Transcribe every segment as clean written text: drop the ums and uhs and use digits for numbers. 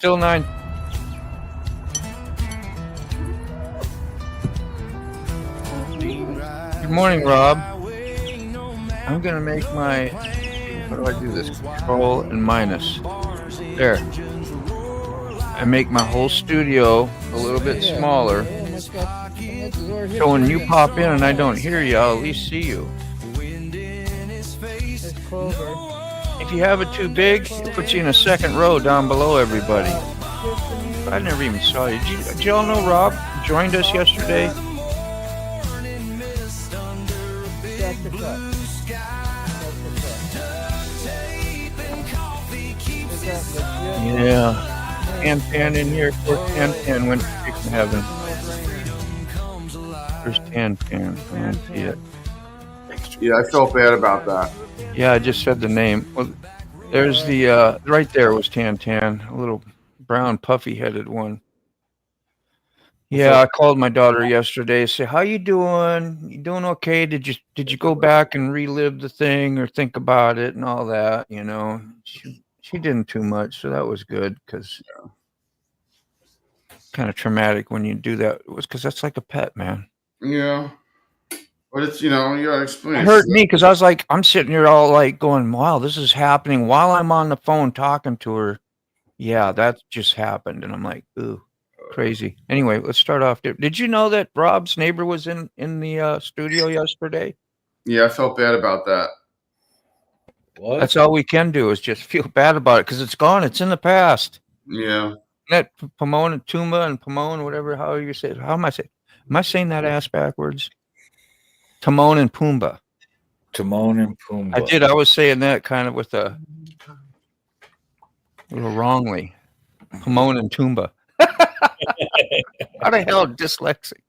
still 9. Good morning, Rob. I'm going to make my, how do I do this? Control and minus. There. I make my whole studio a little bit smaller. So when you pop in and I don't hear you, I'll at least see you. If you have it too big, it puts you in a second row down below everybody. I never even saw you. Did y'all know Rob joined us yesterday? Yeah. Tan in here. Poor Tan went to heaven. There's Tan. I don't see it. Yeah, I felt bad about that. Yeah, I just said the name. Well, there's the right there was Tan, a little brown puffy-headed one. Yeah, I called my daughter yesterday. Say, how you doing? You doing okay? Did you go back and relive the thing or think about it and all that? You know, she didn't too much, so that was good because kind of traumatic when you do that. It was because that's like a pet, man. Yeah. But it's, you gotta explain. It hurt me because I was like, I'm sitting here all like going, wow, this is happening while I'm on the phone talking to her. Yeah, that just happened. And I'm like, ooh, crazy. Anyway, let's start off. Did you know that Rob's neighbor was in the studio yesterday? Yeah, I felt bad about that. What? That's all we can do is just feel bad about it because it's gone. It's in the past. Yeah. That Pomona, Tumba, and Pomona, whatever, how you say it. How am I saying? Am I saying that ass backwards? Timon and Pumbaa. Timon and Pumbaa. I did. I was saying that kind of with a little wrongly. Timon and Pumbaa. How the hell dyslexic?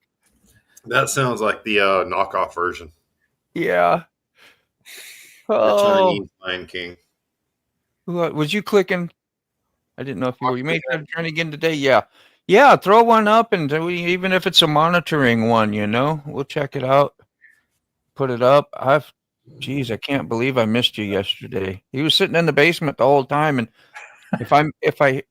That sounds like the knockoff version. Yeah. The Chinese Lion King. Was you clicking? I didn't know if you were. You made that journey again today? Yeah. Yeah, throw one up, and even if it's a monitoring one, we'll check it out. Put it up. I can't believe I missed you yesterday. He was sitting in the basement the whole time, and if I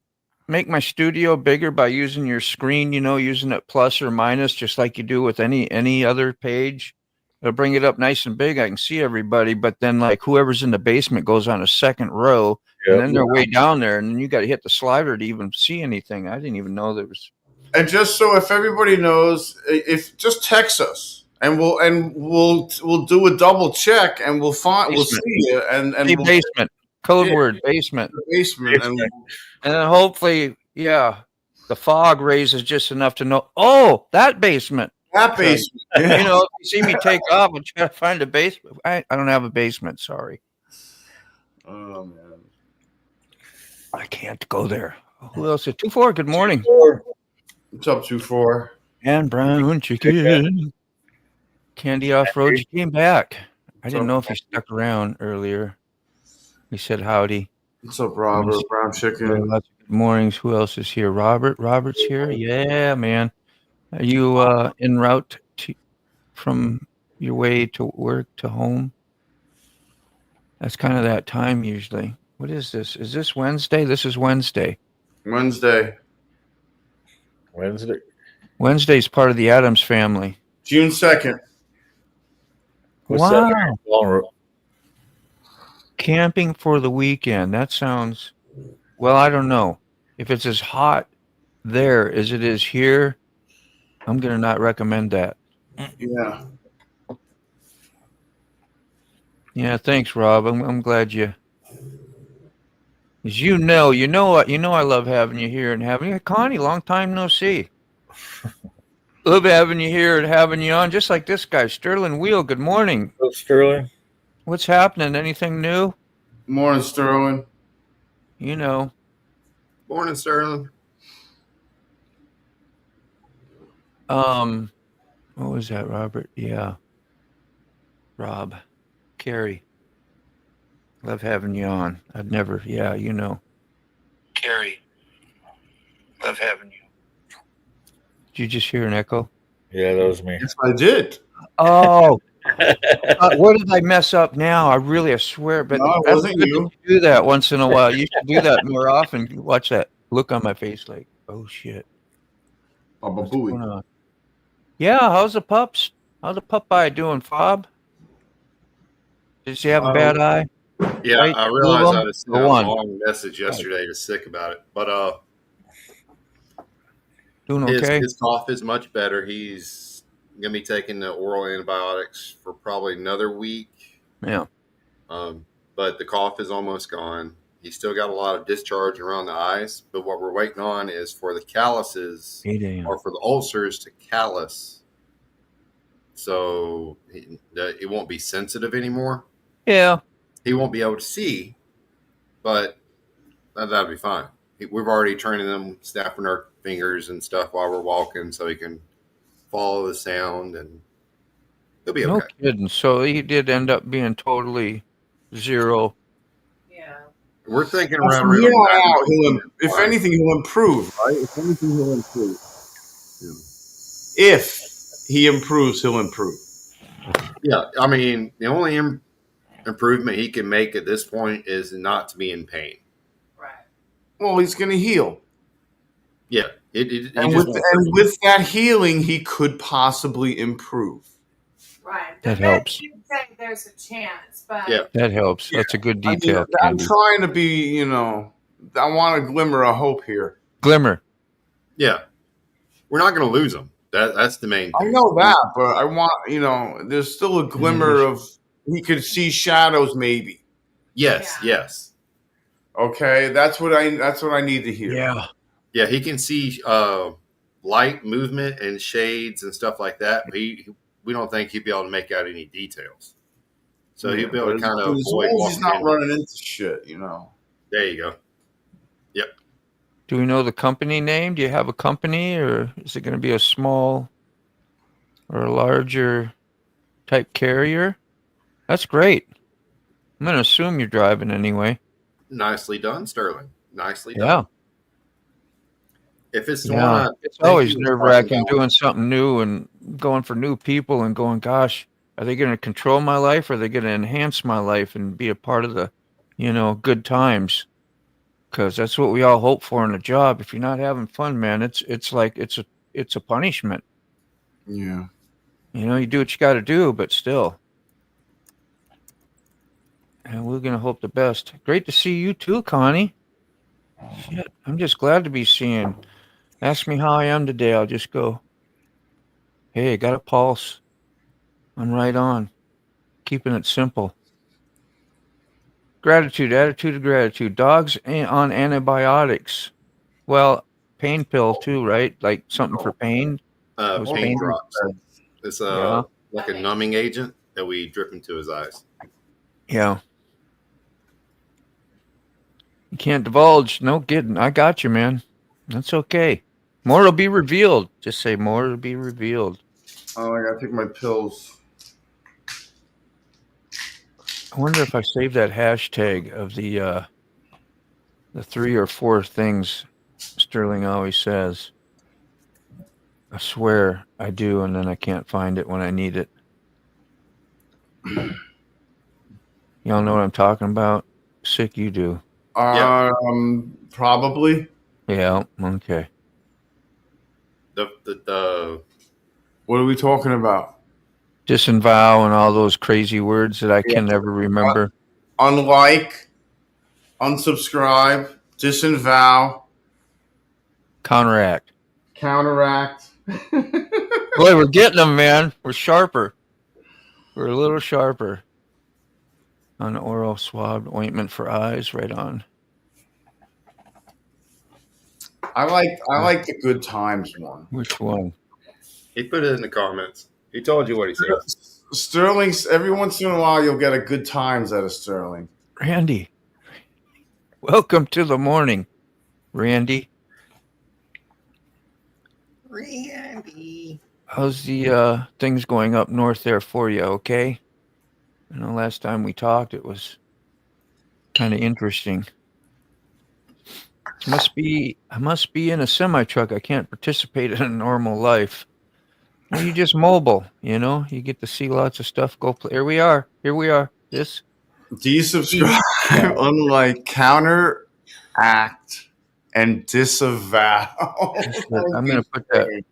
make my studio bigger by using your screen, using it plus or minus, just like you do with any other page, it'll bring it up nice and big. I can see everybody, but then like whoever's in the basement goes on a second row, and then they're way down there, and then you got to hit the slider to even see anything. I didn't even know there was. And just so if everybody knows, if just text us. And we'll do a double check, and we'll see you. And basement code word basement, and then hopefully, the fog raises just enough to know. Oh, that basement. That basement. If you see me take off, I'm trying to find a basement. I don't have a basement. Sorry. Oh man, I can't go there. Who else? 2-4. Good morning. What's up, 2-4? And brown chicken. Candy Off-Road, you came back. I didn't know if you stuck around earlier. He said howdy. What's up, Robert? Brown chicken. Lots of good mornings. Who else is here? Robert's here. Yeah, man. Are you en route from your way to work to home? That's kind of that time usually. What is this? Is this Wednesday? This is Wednesday. Wednesday's part of the Addams family. June 2nd. Wow. Camping for the weekend. That sounds, well, I don't know. If it's as hot there as it is here, I'm going to not recommend that. Yeah. Yeah, thanks, Rob. I'm glad you, as you know what, I love having you here and having you. Connie, long time no see. Love having you here and having you on, just like this guy, Sterling Wheel. Good morning. Hello, Sterling. What's happening? Anything new? Morning, Sterling. Morning, Sterling. What was that, Robert? Yeah. Rob. Carrie. Love having you on. I'd never, Carrie. Love having you. Did you just hear an echo? Yeah, that was me. Yes, I did. Oh. What did I mess up now? I swear, but no, it wasn't you. Do that once in a while. You should do that more often. Watch that. look on my face like, oh shit, Baba what's going Booey. on? Yeah, how's the pups? How's the pup eye doing, Fob? Did she have a bad eye? Yeah, Right? I Two of realized I them? was sent Or out a one? long message yesterday to Sick about it, but Doing his okay? his cough is much better. He's gonna be taking the oral antibiotics for probably another week. Yeah. But the cough is almost gone. He's still got a lot of discharge around the eyes, but what we're waiting on is for the calluses 8 a.m. or for the ulcers to callus, so it won't be sensitive anymore. Yeah. He won't be able to see, but that'll be fine. We've already training them, snapping our fingers and stuff while we're walking, so he can follow the sound, and he'll be No okay. kidding. So he did end up being totally zero. Yeah. We're thinking Well, around from here on around out, if anything, he'll improve, right? If anything, he'll improve. If he improves, he'll improve. Yeah, I mean, the only improvement he can make at this point is not to be in pain. Right. Well, he's going to heal. Yeah, And with that healing, he could possibly improve. Right. That The helps. vet did say there's a chance, but Yeah. That helps. That's a good I mean, detail, I'm Candy. trying to be, I want a glimmer of hope here. Glimmer. Yeah, we're not going to lose him. That's the main I thing. know that, but I want, there's still a glimmer of he could see shadows, maybe. Yes, Yeah. yes. Okay, that's what I need to hear. Yeah. Yeah, he can see light movement and shades and stuff like that, but we don't think he'd be able to make out any details. So he'll be able to kind of as avoid long as he's not walking in. running into shit, There you go. Do we know the company name? Do you have a company, or is it going to be a small or a larger type carrier? That's great. I'm going to assume you're driving anyway. Nicely done, Sterling. Nicely Yeah. done. If it's the one, Yeah. I It's think always he was nerve wracking talking about- doing something new and going for new people and going, gosh, are they going to control my life, or are they going to enhance my life and be a part of the, good times? Because that's what we all hope for in a job. If you're not having fun, man, it's like it's a punishment. Yeah. You do what you got to do, but still. And we're gonna hope the best. Great to see you too, Connie. Shit, I'm just glad to be seeing. Ask me how I am today. I'll just go, hey, I got a pulse. I'm right on. Keeping it simple. Gratitude, attitude of gratitude. Dogs on antibiotics. Well, pain pill too, right? Like something for pain. Those pain pain drops. It's Yeah. like a numbing agent that we drip into his eyes. Yeah. You can't divulge. No kidding. I got you, man. That's okay. More will be revealed. Just say more will be revealed. Oh, I gotta take my pills. I wonder if I saved that hashtag of the 3 or 4 things Sterling always says. I swear I do, and then I can't find it when I need it. Y'all know what I'm talking about? Sick, you do. Probably. Yeah, okay. The What are we talking about? Disavow and all those crazy words that I can never remember. Unlike, unsubscribe, disavow, Counteract. counteract. Boy, we're getting them, man. We're sharper. We're a little sharper. On oral swab ointment for eyes, right on. I like the good times one. Which one? he put it in the comments. He told you what he said. Sterling's, every once in a while you'll get a good times out of Sterling. Randy. Welcome to the morning, Randy. How's the things going up north there for you, okay? I know last time we talked it was kind of interesting. I must be in a semi-truck. I can't participate in a normal life. Well, you're just mobile, You get to see lots of stuff. Go play. Here we are. This. Desubscribe, unlike counteract, and disavow. I'm going to put that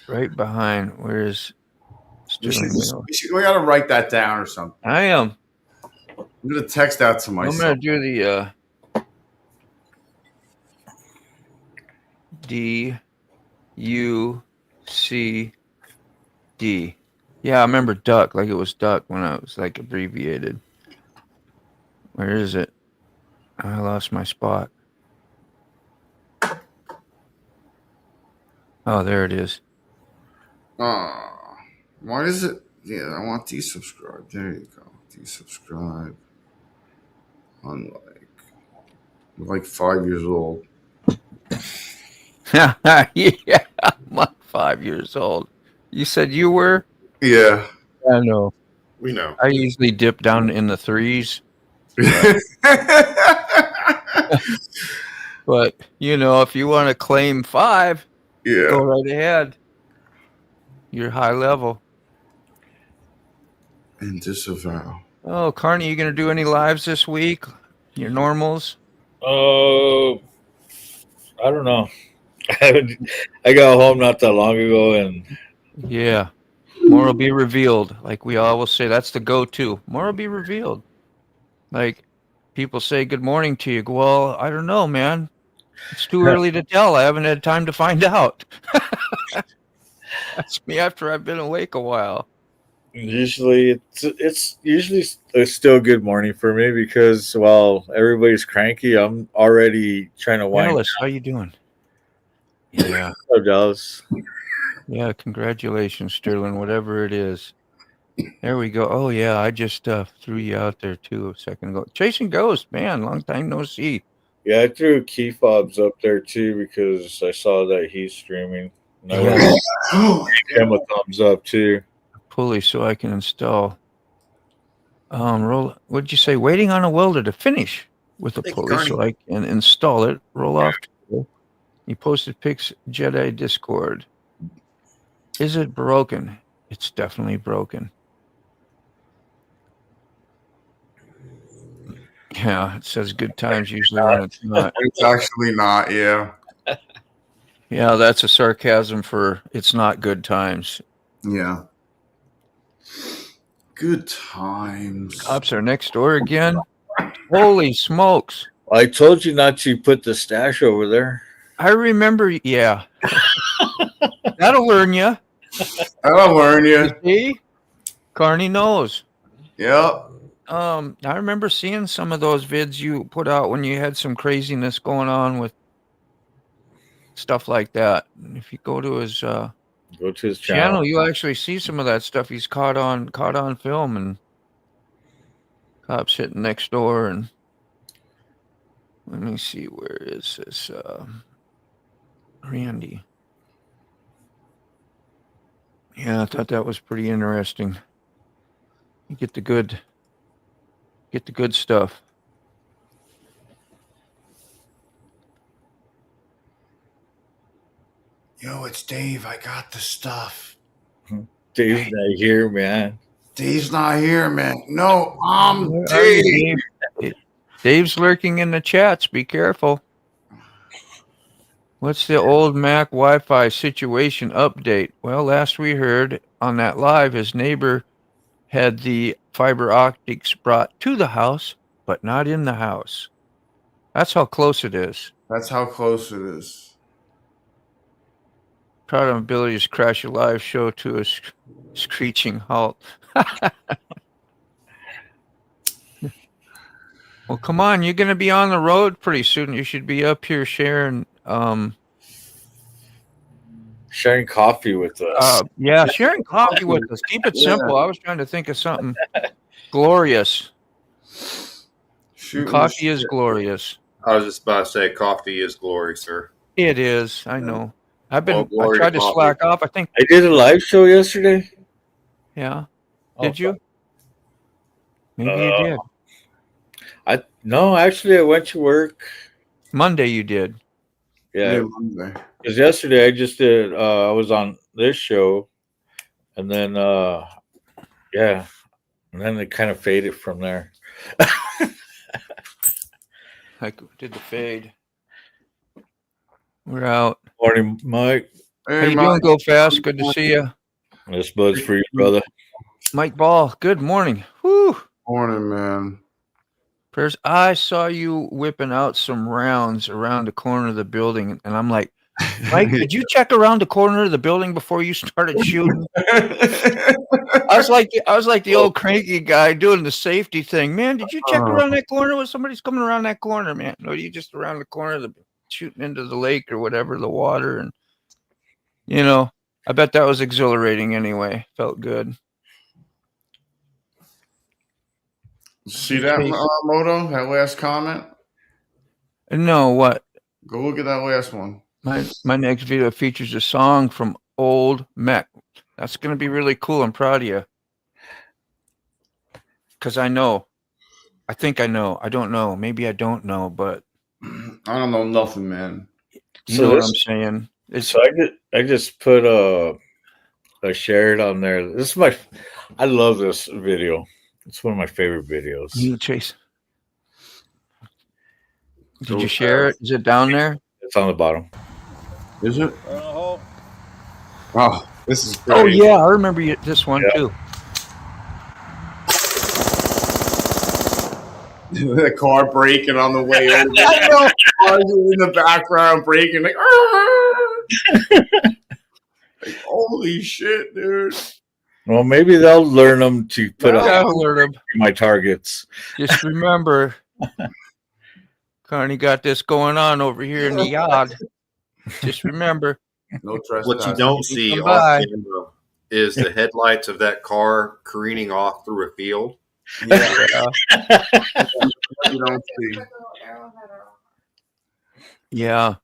right behind. Where is Sterling Miller? We got to write that down or something. I am. I'm going to text that to I'm myself. going to do the DUCD. Yeah, I remember duck, like it was duck when I was like abbreviated. Where is it? I lost my spot. Oh, there it is. Why is it? Yeah, I want desubscribe. There you go. Desubscribe. I'm like 5 years old. Yeah, I'm like 5 years old. You said you were? Yeah. I know. We know. I usually dip down in the threes. But, if you want to claim 5, Yeah. go right ahead. You're high level. And disavow. Oh, Carney, you going to do any lives this week? Your normals? I don't know. I got home not that long ago, and Yeah. More will be revealed. Like we always say, that's the go-to. More will be revealed. Like people say good morning to you. Go, well, I don't know, man. It's too early to tell. I haven't had time to find out. That's me after I've been awake a while. usually it's usually a still good morning for me because while everybody's cranky, I'm already trying to wind Alice, how you doing? Yeah. up, Dallas. Yeah, congratulations, Sterling, whatever it is. There we go. Oh, yeah, I just threw you out there, too, a second ago. Chasing Ghost, man, long time no see. Yeah, I threw key fobs up there too because I saw that he's streaming. And I Yeah. gave him a thumbs up too. Pulley so I can install. Roll. What'd you say? Waiting on a welder to finish with a Thank you, pulley so I can install it. Roll off. You posted pics Jedi Discord. Is it broken? It's definitely broken. Yeah, it says good times usually when it's not. It's actually not, yeah. Yeah, that's a sarcasm for it's not good times. Yeah. Good times. Cops are next door again. Holy smokes. I told you not to put the stash over there. I remember, yeah. That'll learn you. That'll learn you. See? Carney knows. Yep. I remember seeing some of those vids you put out when you had some craziness going on with stuff like that. If you go to his Go to his channel, channel. you actually see some of that stuff he's caught on film, and cops hitting next door. And let me see, where is this Randy? Yeah, I thought that was pretty interesting. You get the good stuff. Yo, it's Dave. I got the stuff. Dave's not here, man. Dave's not here, man. No, I'm Where are you, Dave. Dave? Dave's lurking in the chats. Be careful. What's the old Mac Wi-Fi situation update? Well, last we heard on that live, his neighbor had the fiber optics brought to the house, but not in the house. That's how close it is. That's how close it is. Proud of ability to crash a live show to a screeching halt. Well, come on, you're going to be on the road pretty soon. You should be up here sharing. Sharing coffee with us. Yeah, sharing coffee with us. Keep it simple. I was trying to think of something glorious. Coffee is glorious. I was just about to say, coffee is glory, sir. It is. I know. I glory tried to to coffee. slack off. I think. I did a live show yesterday. Yeah. Oh, Did you? Maybe you did. No, actually, I went to work. Monday you did. Yeah, Monday. because yesterday I just did. I was on this show, and then yeah, and then it kind of faded from there. I did the fade. We're out. Morning, Mike. How Hey, you Mike. doing, Go Fast? Good to see you. This bud's for you, brother. Mike Ball, good morning. Whew. Morning, man. Prayers. I saw you whipping out some rounds around the corner of the building, and I'm like, Mike, did you check around the corner of the building before you started shooting? I was like the old cranky guy doing the safety thing. Man, did you check around that corner when somebody's coming around that corner, man? No, you just around the corner of the shooting into the lake or whatever, the water, and I bet that was exhilarating anyway. Felt good. See that, Moto? That last comment? No, what? Go look at that last one. My next video features a song from Old Mech. That's going to be really cool. I'm proud of you. Because I know. I think I know. I don't know. Maybe I don't know, but I don't know nothing, man. you know what I'm saying. So I just put I shared on there. I love this video. It's one of my favorite videos. You, Chase. Did you share it? Is it down there? It's on the bottom. Is it? Oh, this is great. Oh, yeah. I remember this one, too. The car braking on the way over. I know. Cars in the background braking like, like, holy shit, dude. Well, maybe they'll learn them to put up my targets. Just remember, Carney got this going on over here in the yard. Just remember. No trespass. What you don't see off camera is the headlights of that car careening off through a field. Yeah. You don't see. Yeah.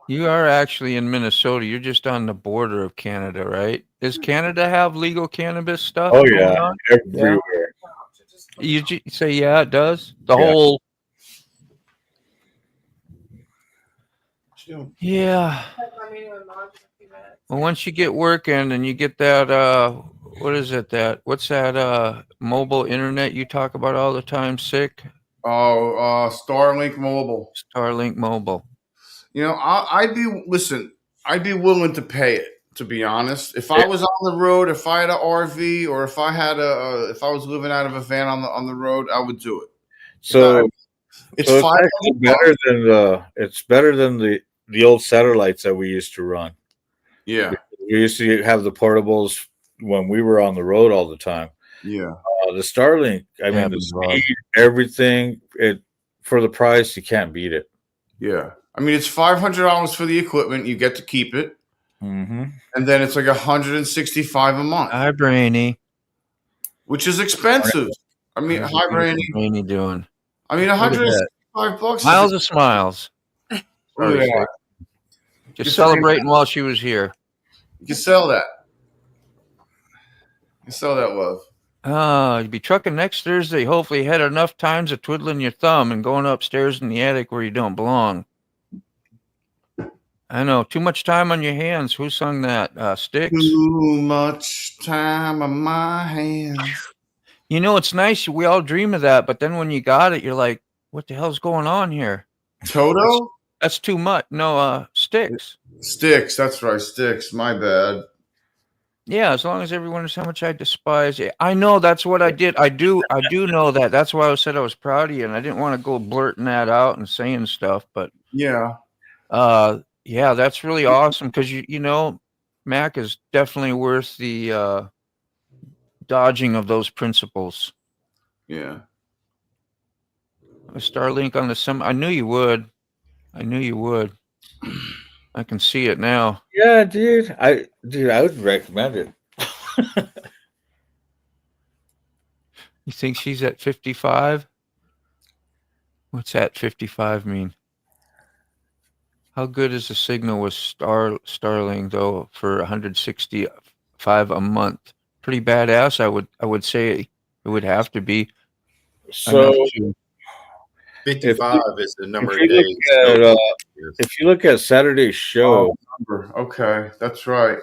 You are actually in Minnesota. You're just on the border of Canada, right? Does Canada have legal cannabis stuff? Oh, yeah. Everywhere. You say, yeah, it does? The whole. Yeah. Well, once you get working and you get that, what's that mobile internet you talk about all the time, sick? Oh, Starlink Mobile. Starlink Mobile. I'd be willing to pay it, to be honest. If I was on the road, if I had an RV, or if I was living out of a van on the road, I would do it. So it's it's better than the old satellites that we used to run. Yeah. We used to have the portables when we were on the road all the time. Yeah. The Starlink, the speed, everything, for the price, you can't beat it. Yeah. It's $500 for the equipment. You get to keep it. Mm-hmm. And then it's like $165 a month. Hi, Brainy. Which is expensive. Hi, Brainy. Brainy doing? $165. Miles of smiles. Sorry, yeah. Just celebrating while she was here. You can sell that. You sell that love. You'll be trucking next Thursday. Hopefully you had enough times of twiddling your thumb and going upstairs in the attic where you don't belong. I know. Too much time on your hands. Who sung that? Sticks? Too much time on my hands. It's nice. We all dream of that. But then when you got it, you're like, what the hell's going on here? Toto? That's too much. No, Sticks. Sticks. That's right. Sticks. My bad. Yeah, as long as everyone knows how much I despise it. I know that's what I did. I do know that. That's why I said I was proud of you, and I didn't want to go blurting that out and saying stuff. But yeah, that's really awesome because Mac is definitely worth the dodging of those principles. Yeah. A Starlink on the I knew you would. I can see it now. Yeah, dude. I would recommend it. You think she's at 55? What's that 55 mean? How good is the signal with Starlink though for 165 a month? Pretty badass. I would say it would have to be. So 55 is the number of days. If you look at Saturday's show, okay, that's right.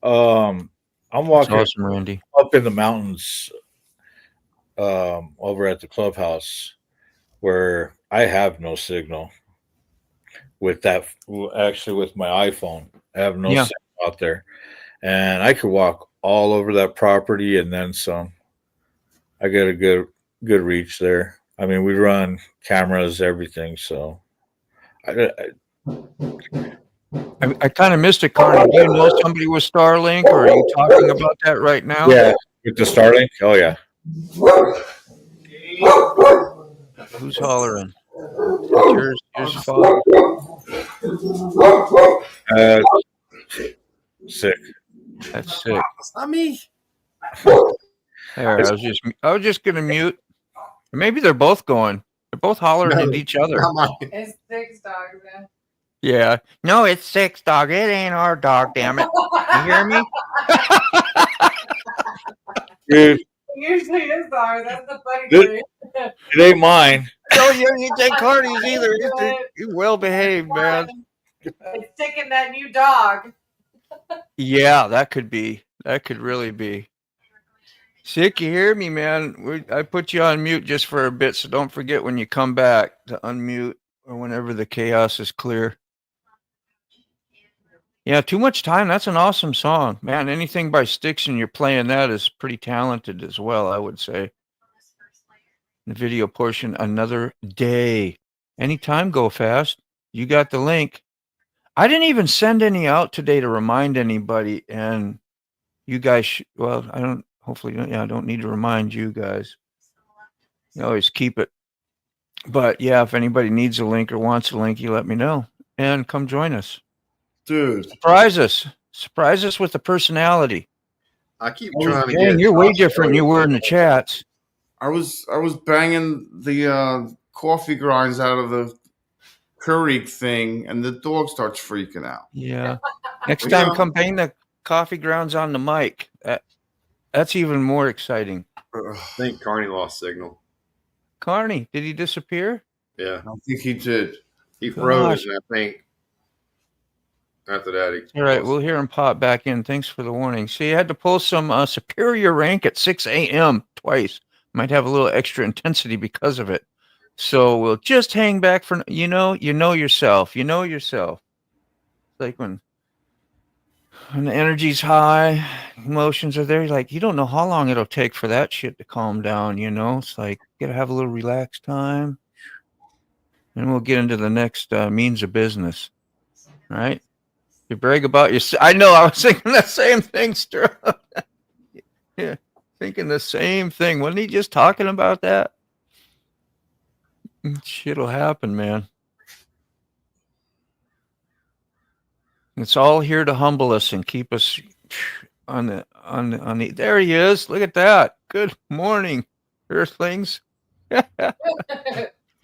I'm walking awesome, Randy, up in the mountains, over at the clubhouse, where I have no signal. with that. Actually, with my iPhone, I have no Yeah. signal out there, and I could walk all over that property and then some. I got a good reach there. I mean, we run cameras, everything. So, I, I kind of missed it, Carney. Do you know somebody with Starlink, or are you talking about that right now? yeah, with the Starlink. Oh yeah, Who's hollering? Here's Father. uh, sick. That's sick. It's not me. There, I was just gonna mute. Maybe they're both going. They're both hollering No, at each other. Not mine. It's 6 dogs. Yeah. Yeah. No, it's 6, dog. It ain't our dog, damn it. You hear me? Dude, Usually is ours. That's the funny This- thing. it ain't mine. No, you ain't take Carney's either. Good. You well behaved, man. It's taking that new dog. Yeah, that could be. That could really be. Sick, you hear me, man? I put you on mute just for a bit, so don't forget when you come back to unmute or whenever the chaos is clear. Yeah, Too Much Time. That's an awesome song, man. Anything by Styx and you're playing that is pretty talented as well, I would say. The video portion, Another Day. Anytime, go fast. You got the link. I didn't even send any out today to remind anybody, and you guys, well, I don't. Hopefully, I don't need to remind you guys. You always keep it. But yeah, if anybody needs a link or wants a link, you let me know and come join us. Dude. Surprise us. Surprise us with a personality. I keep Oh, trying to Dang, get. you're way different than you were in the chats. I was banging the coffee grinds out of the Keurig thing, and the dog starts freaking out. Yeah. Next Yeah. time, come bang the coffee grounds on the mic. That's even more exciting. Ugh, I think Carney lost signal. Carney, did he disappear? Yeah, I think he did. he froze, Gosh. and I think after that, he All right, lost- we'll hear him pop back in. Thanks for the warning. See, you had to pull some superior rank at 6 a.m. twice. Might have a little extra intensity because of it. So we'll just hang back for you know yourself. You know yourself. It's like when the energy's high, emotions are there. You're like, you don't know how long it'll take for that shit to calm down. You know, it's like you gotta have a little relaxed time, and we'll get into the next means of business. All right. You brag about your. I know. I was thinking the same thing, Sterling. Yeah, thinking the same thing. Wasn't he just talking about that? Shit'll happen, man. It's all here to humble us and keep us on the. There he is. Look at that. Good morning, Earthlings.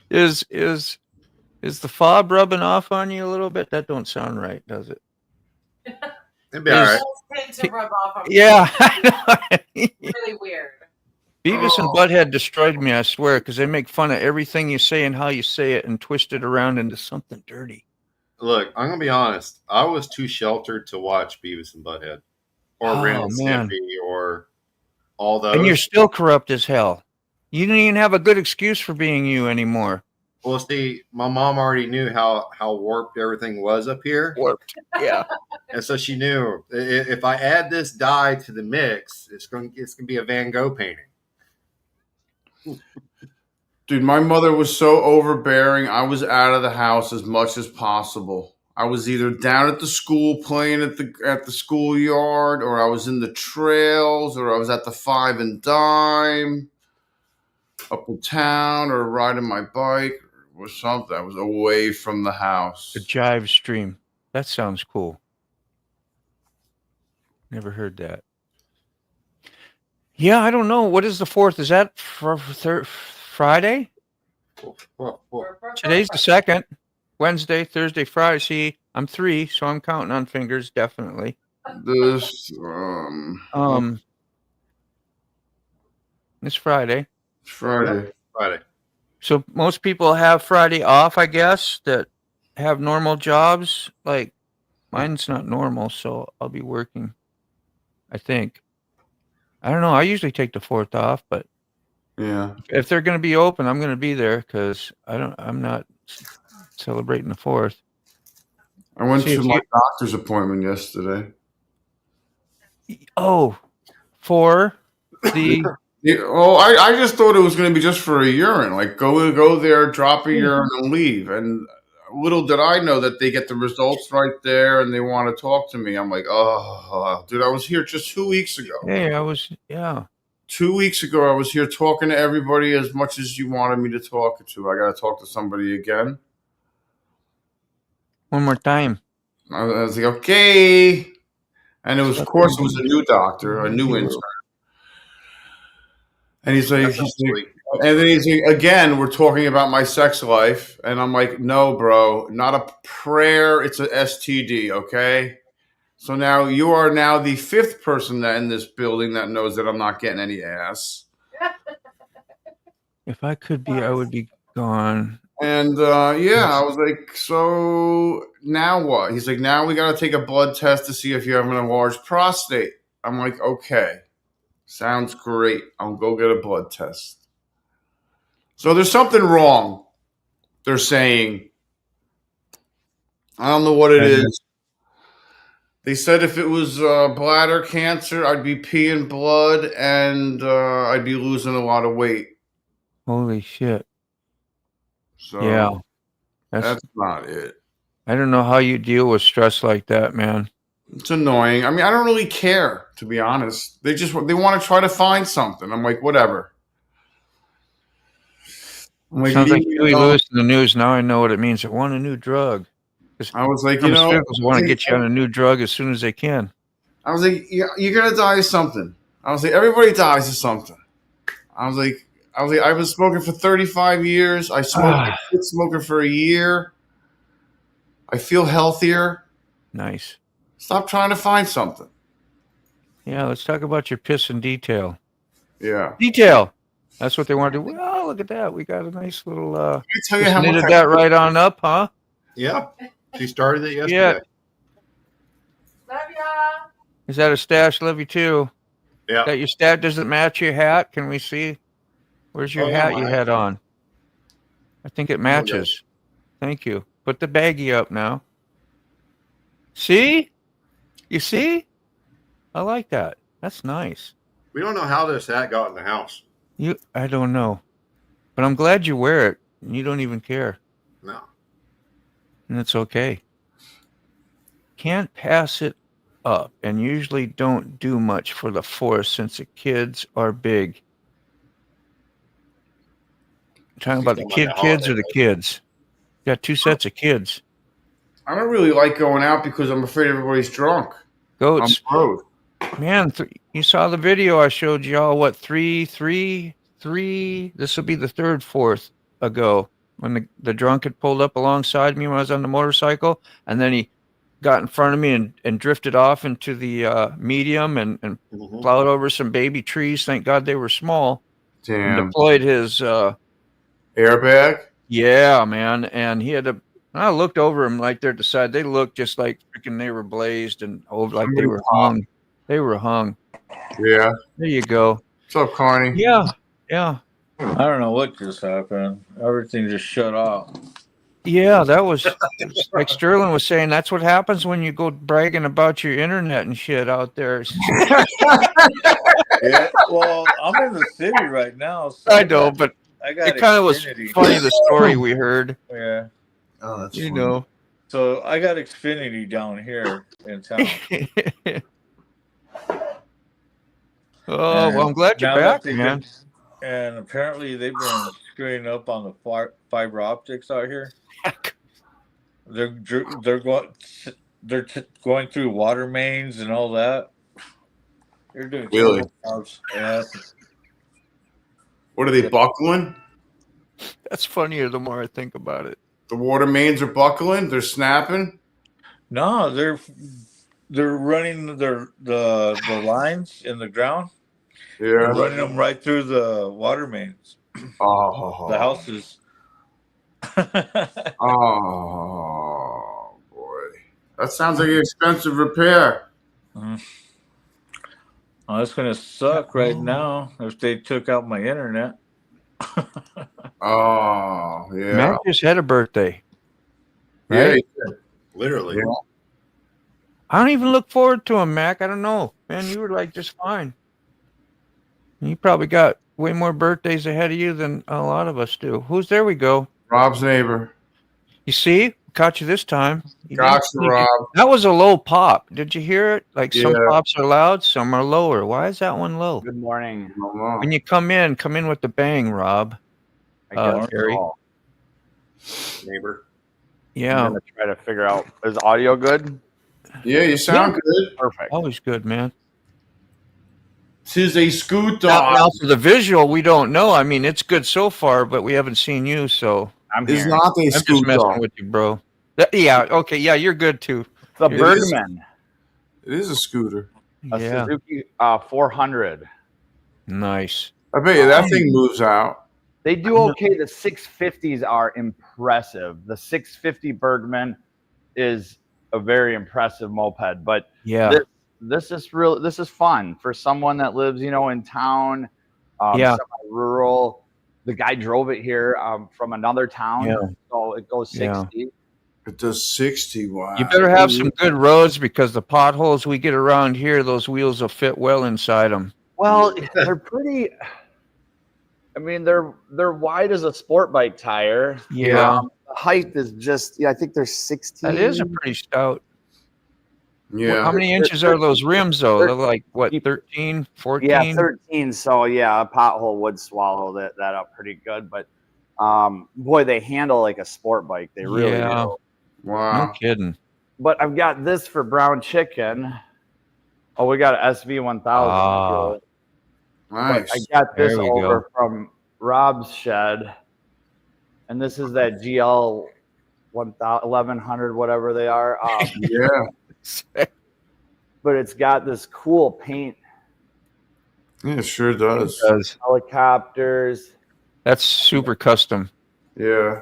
Is the fob rubbing off on you a little bit? That don't sound right, does it? it'd be all right. Tend to rub off on me. Yeah, I know. Really weird. Beavis and Butthead destroyed me, I swear, because they make fun of everything you say and how you say it and twist it around into something dirty. Look, I'm gonna be honest. I was too sheltered to watch Beavis and Butthead, or Oh, Ren and man. Stimpy, or all those. And you're still corrupt as hell. You didn't even have a good excuse for being you anymore. Well, see, my mom already knew how warped everything was up here, Warped. Yeah. and so she knew if I add this dye to the mix, it's gonna be a Van Gogh painting. Dude, my mother was so overbearing. I was out of the house as much as possible. I was either down at the school playing at the schoolyard, or I was in the trails, or I was at the Five and Dime up in town, or riding my bike or something. I was away from the house. The Jive Stream. That sounds cool. Never heard that. Yeah, I don't know. What is the 4th? Is that for Friday? Well, Today's the 2nd. Wednesday, Thursday, Friday. See, I'm 3, so I'm counting on fingers, definitely. This It's Friday. Friday. Friday. So most people have Friday off, I guess, that have normal jobs. Like mine's not normal, so I'll be working. I think. I don't know. I usually take the 4th off, but Yeah. if they're going to be open, I'm going to be there because I'm not celebrating the 4th. I went See, to if my you- doctor's appointment yesterday. Oh, for the Yeah, well, I just thought it was going to be just for a urine. Like go there, drop a urine, and leave. And little did I know that they get the results right there, and they want to talk to me. I'm like, oh, dude, I was here just 2 weeks ago. hey, I was 2 weeks ago, I was here talking to everybody as much as you wanted me to talk to. I got to talk to somebody again. one more time. I was like, okay. And it was, of course, it was a new doctor, a new intern. And he's like, and then he's like, again, we're talking about my sex life. And I'm like, no, bro, not a prayer. It's a STD. Okay. So now you are now the 5th person that in this building that knows that I'm not getting any ass. If I could be, I would be gone. And yeah, I was like, so now what? He's like, now we got to take a blood test to see if you have an enlarged prostate. I'm like, okay, sounds great. I'll go get a blood test. So there's something wrong. They're saying, I don't know what it is. They said if it was bladder cancer, I'd be peeing blood and I'd be losing a lot of weight. Holy shit. So Yeah. that's not it. I don't know how you deal with stress like that, man. It's annoying. I mean, I don't really care, to be honest. They want to try to find something. I'm like, whatever. I'm like, Sounds like leave me Huey alone. Lewis in the news. Now I know what it means. I want a new drug. I was like, you know, Pharmaceuticals want to get you on a new drug as soon as they can. I was like, you're gonna die of something. I was like, everybody dies of something. I was like, I've been smoking for 35 years. I smoked, quit smoking for a year. I feel healthier. Nice. Stop trying to find something. Yeah, let's talk about your piss in detail. Yeah. Detail. That's what they want to do. Well, look at that. We got a nice little Let me tell you just how much knitted that right on up, huh? Yeah. She started it yesterday. Yeah. Love ya. Is that a stash? Love you too. Yeah. That your stat doesn't match your hat? Can we see? Where's your Oh, yeah, hat my you hat. had on? I think it matches. Thank you. Put the baggie up now. See? You see? I like that. That's nice. We don't know how this hat got in the house. I don't know. But I'm glad you wear it. And you don't even care. No. And it's okay. Can't pass it up and usually don't do much for the force since the kids are big. Talking about the kids or the kids? Got 2 sets of kids. I don't really like going out because I'm afraid everybody's drunk on Goats. the road. Man, you saw the video I showed y'all, what, three, this will be the 3rd, 4th ago when the drunk had pulled up alongside me when I was on the motorcycle, and then he got in front of me and drifted off into the medium and plowed over some baby trees. Thank God they were small. Damn. And deployed his airbag? Yeah, man. And he had to, I looked over him like they're beside. They looked just like freaking they were blazed and over like they were hung. They were hung. Yeah. There you go. What's up, Carney? Yeah. Yeah. I don't know what just happened. Everything just shut off. Yeah, that was like Sterling was saying. That's what happens when you go bragging about your internet and shit out there. Yeah, well, I'm in the city right now. So I know, but it kind of was funny the story we heard. Yeah. Oh, that's you funny. know. So I got Xfinity down here in town. Oh, well, I'm glad you're back, man. And apparently they've been screwing up on the fiber optics out here. They're going through water mains and all that. They're doing really. Yeah. What are they buckling? That's funnier the more I think about it. The water mains are buckling. They're snapping. No, they're running the lines in the ground. Yeah, they're running them right through the water mains. Oh, the houses. Oh boy, that sounds like an expensive repair. Oh, that's gonna suck right now if they took out my internet. Oh yeah. Matt just had a birthday. Yeah, right? Literally. yeah. I don't even look forward to them, Mac. I don't know, man. You were like just fine. You probably got way more birthdays ahead of you than a lot of us do. Who's there? We go. Rob's neighbor. You see, caught you this time. You didn't Gotcha, sneak it. Rob. That was a low pop. Did you hear it? Like some Yeah. pops are loud, some are lower. Why is that one low? Good morning. I don't know. When you come in with the bang, Rob. I guess Gary. so. Neighbor. I'm Yeah, gonna try to figure out, is audio good? Yeah, you sound good. Perfect. always good, man. Tis a scooter. Now for the visual, we don't know. I mean, it's good so far, but we haven't seen you, so I'm It's here. not a I'm just messing scooter. with you, bro. Yeah, okay, yeah, you're good too. The It is. Bergman, It is a scooter. a Yeah, Suzuki 400. nice. I bet you that thing moves out. They do okay. The 650s are impressive. The 650 Bergman is a very impressive moped, but Yeah, this is fun for someone that lives, in town, Yeah. semi-rural. The guy drove it here from another town, Yeah. so it goes Yeah. 60. It does 60. Wow. you better have some good roads because the potholes we get around here, those wheels will fit well inside them. Well, they're pretty. I mean, they're wide as a sport bike tire. Yeah, The height is just, I think they're 16. that is a pretty stout. Yeah. How many inches are those rims though? They're like what, 13, 14? Yeah, 13. So yeah, a pothole would swallow that up pretty good. But boy, they handle like a sport bike. They really Yeah. do. No Wow. kidding. But I've got this for brown chicken. Oh, we got an SV1000. Ah. But Nice. I got this There you over go. from Rob's shed, and this is that GL 1100, whatever they are. Yeah. But it's got this cool paint, Yeah, it sure does. helicopters. That's super custom. Yeah.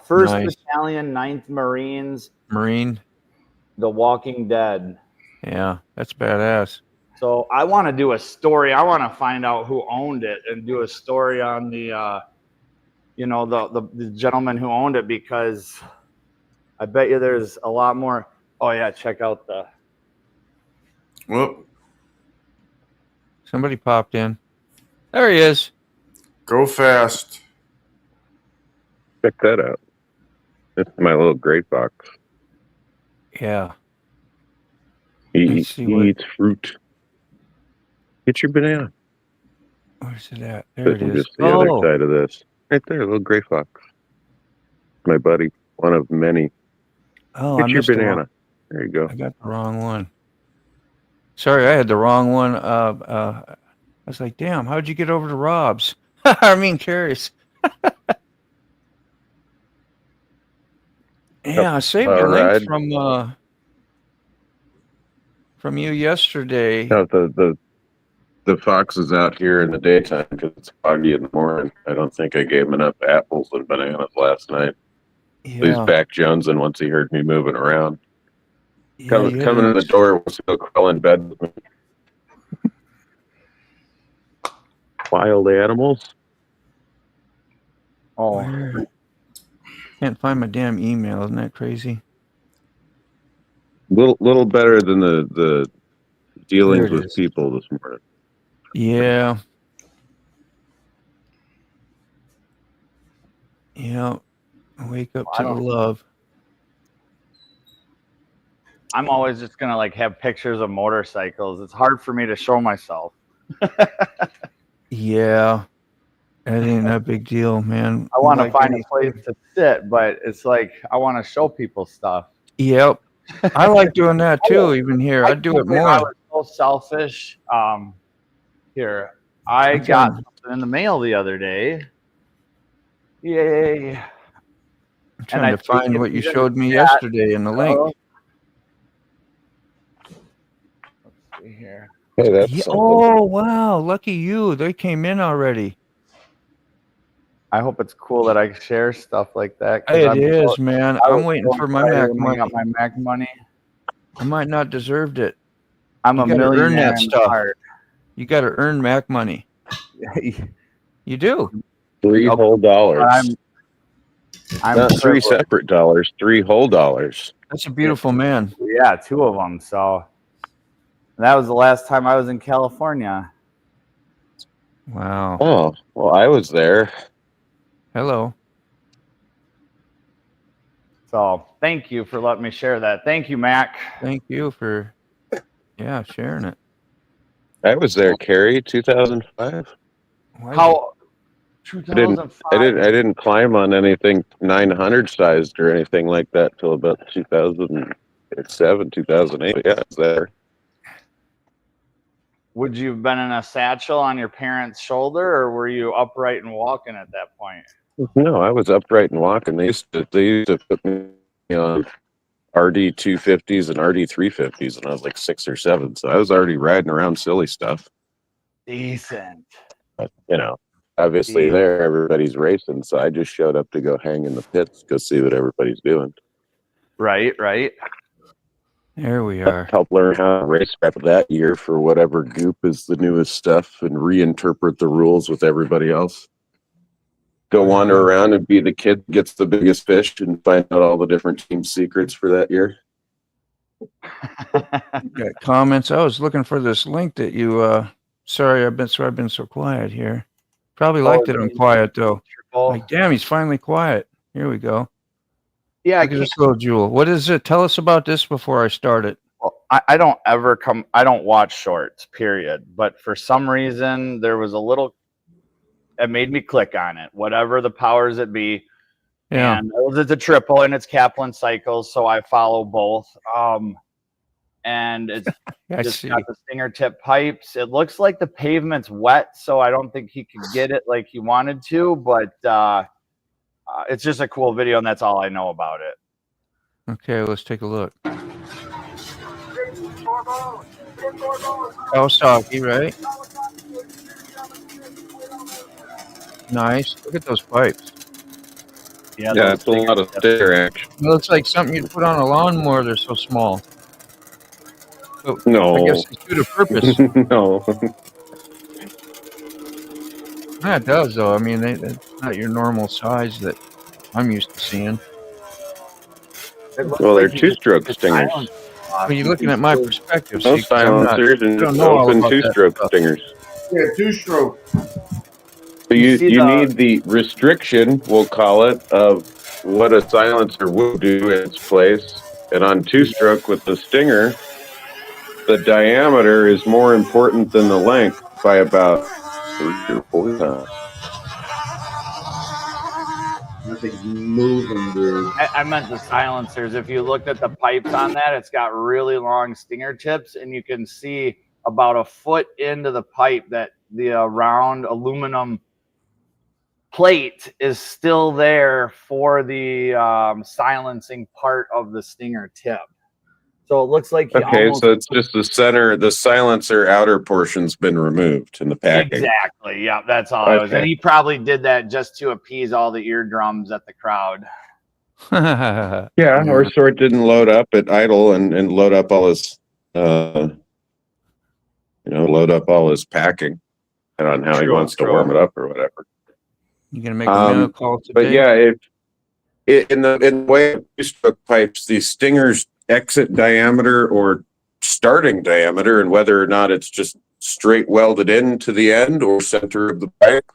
First Nice. Battalion, 9th Marines, Marine. The Walking Dead. Yeah, that's badass. So I want to do a story. I want to find out who owned it and do a story on the, the gentleman who owned it, because I bet you there's a lot more. Oh yeah, check out the. Well, Somebody popped in. There he is. go fast. Check that out. That's my little gray fox. Yeah. He Let's see what- eats fruit. Get your banana. Where's it at? There it This is is. just the other Oh, side of this. Right there, little gray fox. My buddy, one of many. I Get your missed the wrong- banana. There you go. I got the wrong one. Sorry, I had the wrong one. I was like, damn, how'd you get over to Rob's? I mean, Carrie's. Yeah, I saved your link Alright. from you yesterday. No, the fox is out here in the daytime because it's foggy in the morning. I don't think I gave him enough apples and bananas last night. He's Yeah, back jonesing once he heard me moving around. yeah, Coming you in the door, wants to go crawl in bed with me. Wild animals. Oh, Where? Can't find my damn email. Isn't that crazy? Little better than the dealings There it with is. people this morning. Yeah. Yeah. Wake up to the love. I'm always just gonna like have pictures of motorcycles. It's hard for me to show myself. Yeah. That ain't that big deal, man. I want to Like find any- a place to sit, but it's like I want to show people stuff. Yep. I like doing that too, even here. I do it I more. was so selfish. Here, I I'm got trying- something in the mail the other day. Yay! I'm trying I to think find if what you you showed me didn't- yesterday in the link. Let's see here. Hey, that's Yeah, something. oh, wow. Lucky you. They came in already. I hope it's cool that I share stuff like that. 'cause It I'm is, so- man. I I'm was waiting so for my excited Mac when I money. got my Mac money. I might not deserved it. I'm You a gotta earn that millionaire in stuff. heart. You got to earn Mac money. You do. Three Okay. whole dollars. I'm Not three privileged. separate dollars, three whole dollars. That's a beautiful man. Yeah, 2 of them. So that was the last time I was in California. Wow. Oh, well, I was there. Hello. So thank you for letting me share that. Thank you, Mac. Thank you for, sharing it. I was there, Carrie, 2005. Why How I didn't 2005? I didn't climb on anything 900 sized or anything like that till about 2007, 2008. But yeah, I was there. Would you have been in a satchel on your parents' shoulder, or were you upright and walking at that point? No, I was upright and walking. They used to put me on RD 250s and RD 350s, and I was like 6 or 7. So I was already riding around silly stuff. Decent. But, obviously Yeah. there everybody's racing, so I just showed up to go hang in the pits, go see what everybody's doing. Right. There we are. Help learn how to race crap that year for whatever goop is the newest stuff and reinterpret the rules with everybody else. Go wander around and be the kid that gets the biggest fish and find out all the different team secrets for that year. Got comments. I was looking for this link that you sorry I've been so quiet here. Probably liked it I'm quiet though. Like damn, he's finally quiet. Here we go. Yeah, Look at this little jewel. What is it? Tell us about this before I start it. well, I don't watch shorts, period. But for some reason, there was a little, it made me click on it, whatever the powers that be. Yeah. And it's a triple and it's Kaplan cycles, so I follow both. And it's I just see. got the stinger tip pipes. It looks like the pavement's wet, so I don't think he could get it like he wanted to, but it's just a cool video, and that's all I know about it. Okay, let's take a look. Kawasaki, right? Nice. Look at those pipes. Yeah, Yeah, it's a lot of stinger action. It looks like something you'd put on a lawnmower. They're so small. But No. I guess they suit a purpose. No. Yeah, it does, though. I mean, it's not your normal size that I'm used to seeing. Well, they're two-stroke stingers. When you're looking at my perspective, No see, 'cause I'm not, silencers I and don't just know all open about that two-stroke stuff. stingers. Yeah, 2-stroke. So You see you need the restriction, we'll call it, of what a silencer would do in its place. And on two-stroke with the stinger, the diameter is more important than the length by about 3 or 4 times. Nothing's moving, dude. I meant the silencers. If you looked at the pipes on that, it's got really long stinger tips, and you can see about a foot into the pipe that the round aluminum plate is still there for the silencing part of the stinger tip. So it looks like Okay, so it's just the center, the silencer outer portion's been removed in the packing. Exactly. Yeah, that's all it was. And he probably did that just to appease all the eardrums at the crowd. Yeah, or so it didn't load up at idle and load up all his, load up all his packing, and on how he wants to warm it up or whatever. You gonna make a mail call today? But yeah, in the way of two-stroke pipes, the stinger's exit diameter or starting diameter, and whether or not it's just straight welded into the end or center of the pipe,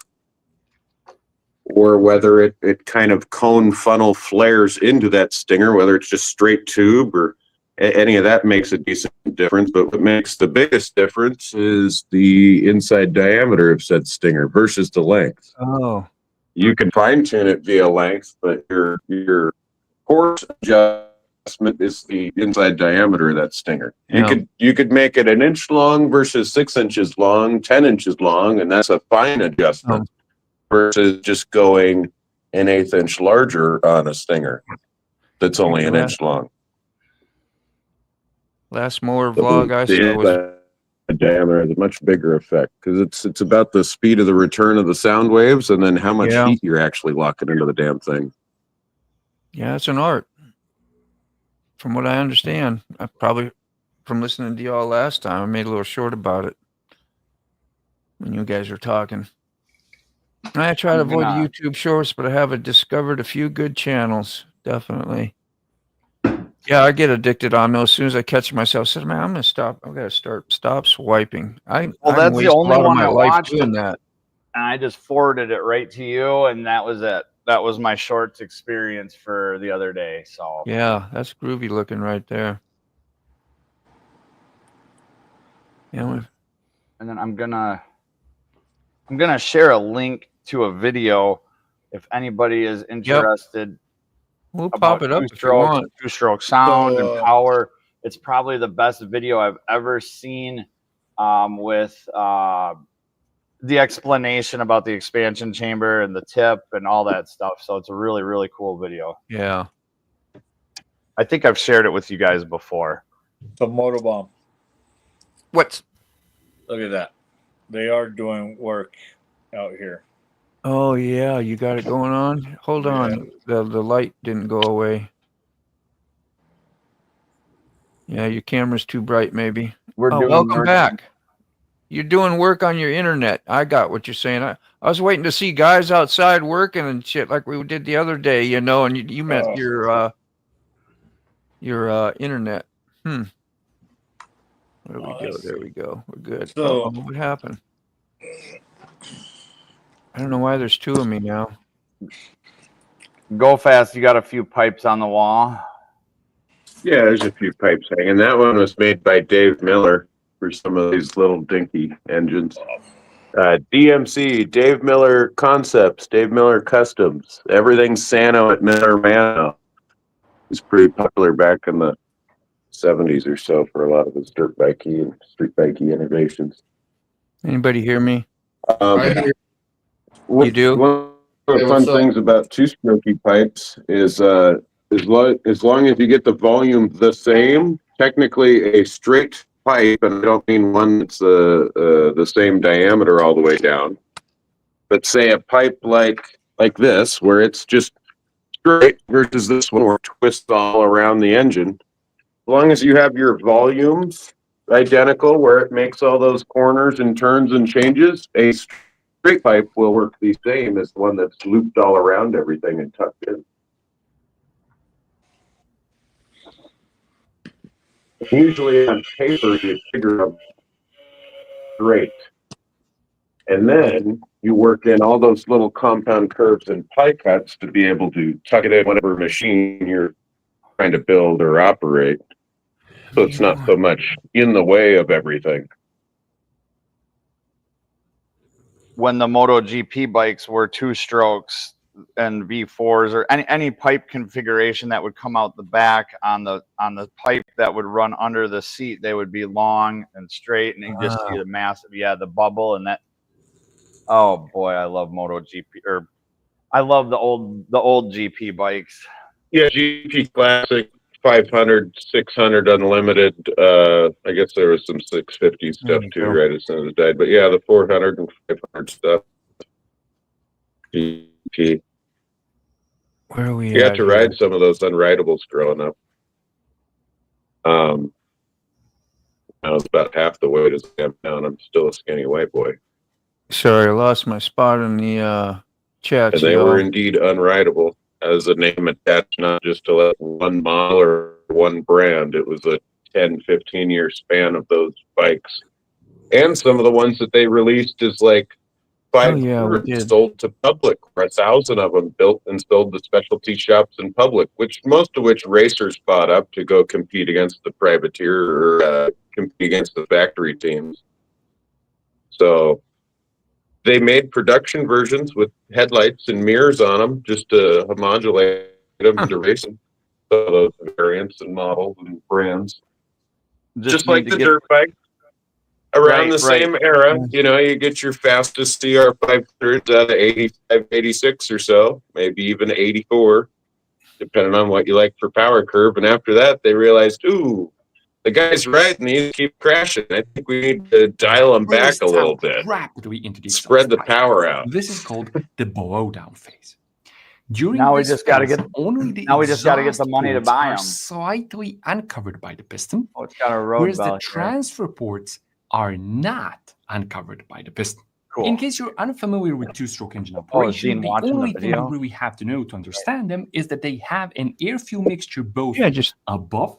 or whether it kind of cone funnel flares into that stinger, whether it's just straight tube or any of that makes a decent difference. But what makes the biggest difference is the inside diameter of said stinger versus the length. Oh. You can fine tune it via length, but your course adjustment is the inside diameter of that stinger. Yeah. You could make it 1 inch long versus 6 inches long, 10 inches long, and that's a fine adjustment versus just going 1/8 inch larger on a stinger that's only 1 inch long. Last mower vlog I saw was diameter has a much bigger effect because it's about the speed of the return of the sound waves and then how much heat you're actually locking into the damn thing. Yeah, it's an art. From what I understand, I probably from listening to y'all last time, I made a little short about it when you guys were talking. I try to I'm avoid gonna- YouTube shorts, but I have discovered a few good channels. Definitely. Yeah, I get addicted on those. As soon as I catch myself, I said, "Man, I'm gonna stop. I'm gonna stop swiping." I that's the waste only a lot of one my I life watched. doing that. And I just forwarded it right to you, and that was it. That was my shorts experience for the other day. So Yeah, that's groovy looking right there. Yeah, and then I'm gonna share a link to a video if anybody is interested we'll about pop it up if you two-strokes, want. two-stroke sound and power. It's probably the best video I've ever seen with the explanation about the expansion chamber and the tip and all that stuff. So it's a really, really cool video. Yeah. I think I've shared it with you guys before. The Motobomb. What's? Look at that. They are doing work out here. Oh yeah, you got it going on. Hold on, the light didn't go away. Yeah, your camera's too bright, maybe. Welcome back. You're doing work on your internet. I got what you're saying. I was waiting to see guys outside working and shit like we did the other day, you know, and you meant your internet. Where do we go? There we go. We're good. So, what happened? I don't know why there's two of me now. Go fast. You got a few pipes on the wall. Yeah, there's a few pipes hanging. That one was made by Dave Miller for some of these little dinky engines. DMC, Dave Miller Concepts, Dave Miller Customs, everything Sano at Miller Mano. He's pretty popular back in the 70s or so for a lot of his dirt bikey and street bikey innovations. Anybody hear me? I hear You do? One of the fun things about two-strokey pipes is as long as you get the volume the same, technically a straight pipe, and I don't mean one that's the same diameter all the way down, but say a pipe like this, where it's just straight versus this one where it twists all around the engine. As long as you have your volumes identical, where it makes all those corners and turns and changes, a straight pipe will work the same as the one that's looped all around everything and tucked in. Usually on paper, you figure out straight. And then you work in all those little compound curves and pie cuts to be able to tuck it in whatever machine you're trying to build or operate. So it's not so much in the way of everything. When the MotoGP bikes were two strokes and V4s or any pipe configuration that would come out the back on the pipe that would run under the seat, they would be long and straight, and you just see the massive, the bubble and that. Oh boy, I love MotoGP, or I love the old GP bikes. Yeah, GP Classic 500, 600 Unlimited. I guess there was some 650 stuff too, right as soon as it died. But yeah, the 400 and 500 stuff. GP. Where are we? You had to ride some of those unridables growing up. I was about half the weight as I am now, and I'm still a skinny white boy. Sorry, I lost my spot in the chat. And they were indeed unrideable, as a name attached, not just to like one model or one brand. It was a 10, 15-year span of those bikes. And some of the ones that they released is like 500 sold to public, or 1,000 of them built and sold to specialty shops in public, most of which racers bought up to go compete against the privateer or compete against the factory teams. So they made production versions with headlights and mirrors on them just to homologate them to racing. So those variants and models and brands. Just like the dirt bike. Around the same era, you get your fastest CR 500s out of 85, 86 or so, maybe even 84, depending on what you like for power curve. And after that, they realized, ooh, the guys riding these keep crashing. I think we need to dial them back a little bit. Spread the power out. This is called the blow down phase. During now we this just got to phase, get only the the money to buy them. Slightly uncovered by the piston. Oh, it's got a road whereas belt the transfer ports are not uncovered by the piston. Cool. In case you're unfamiliar with two-stroke engine Dean operation, the watching the only thing you video? really have to know to understand them is that they have an air-fuel mixture both Yeah, just above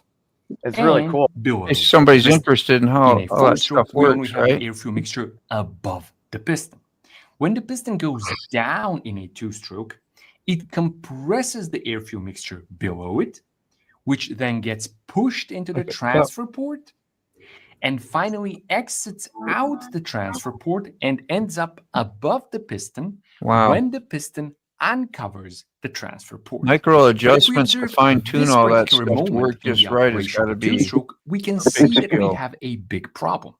It's really and cool. below. if somebody's the piston. interested in In how a all that four-stroke, stuff we only works, have the right? air-fuel mixture above the piston. When the piston goes down in a two-stroke, it compresses the air-fuel mixture below it, which then gets pushed into the Like a cup. transfer port, and finally exits out the transfer port and ends up above the piston Wow. when the piston uncovers the transfer port. Micro But if we adjustments to observe fine tune this all that particular stuff to moment work in just the right has operation got of to a be two-stroke, we can see that we skill. have a big problem.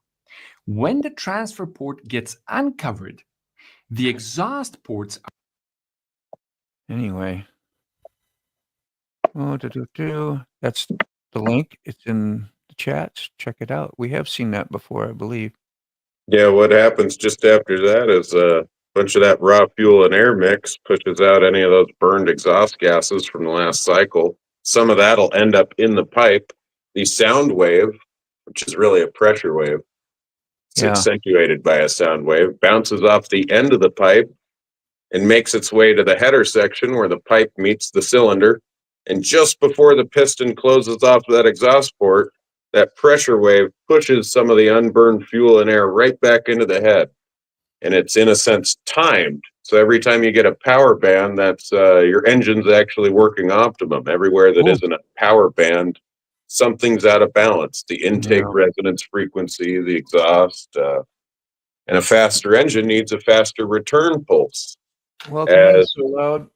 When the transfer port gets uncovered, the exhaust ports Anyway. Oh, that's the link. It's in the chats. Check it out. We have seen that before, I believe. Yeah, what happens just after that is a bunch of that raw fuel and air mix pushes out any of those burned exhaust gases from the last cycle. Some of that'll end up in the pipe. The sound wave, which is really a pressure wave, it's Yeah. accentuated by a sound wave, bounces off the end of the pipe and makes its way to the header section where the pipe meets the cylinder. And just before the piston closes off that exhaust port, that pressure wave pushes some of the unburned fuel and air right back into the head. And it's in a sense timed. So every time you get a power band, that's your engine's actually working optimum. Everywhere that Cool. isn't a power band, something's out of balance. The intake Yeah. resonance frequency, the exhaust, and a faster engine needs a faster return pulse. Welcome in, As so loud.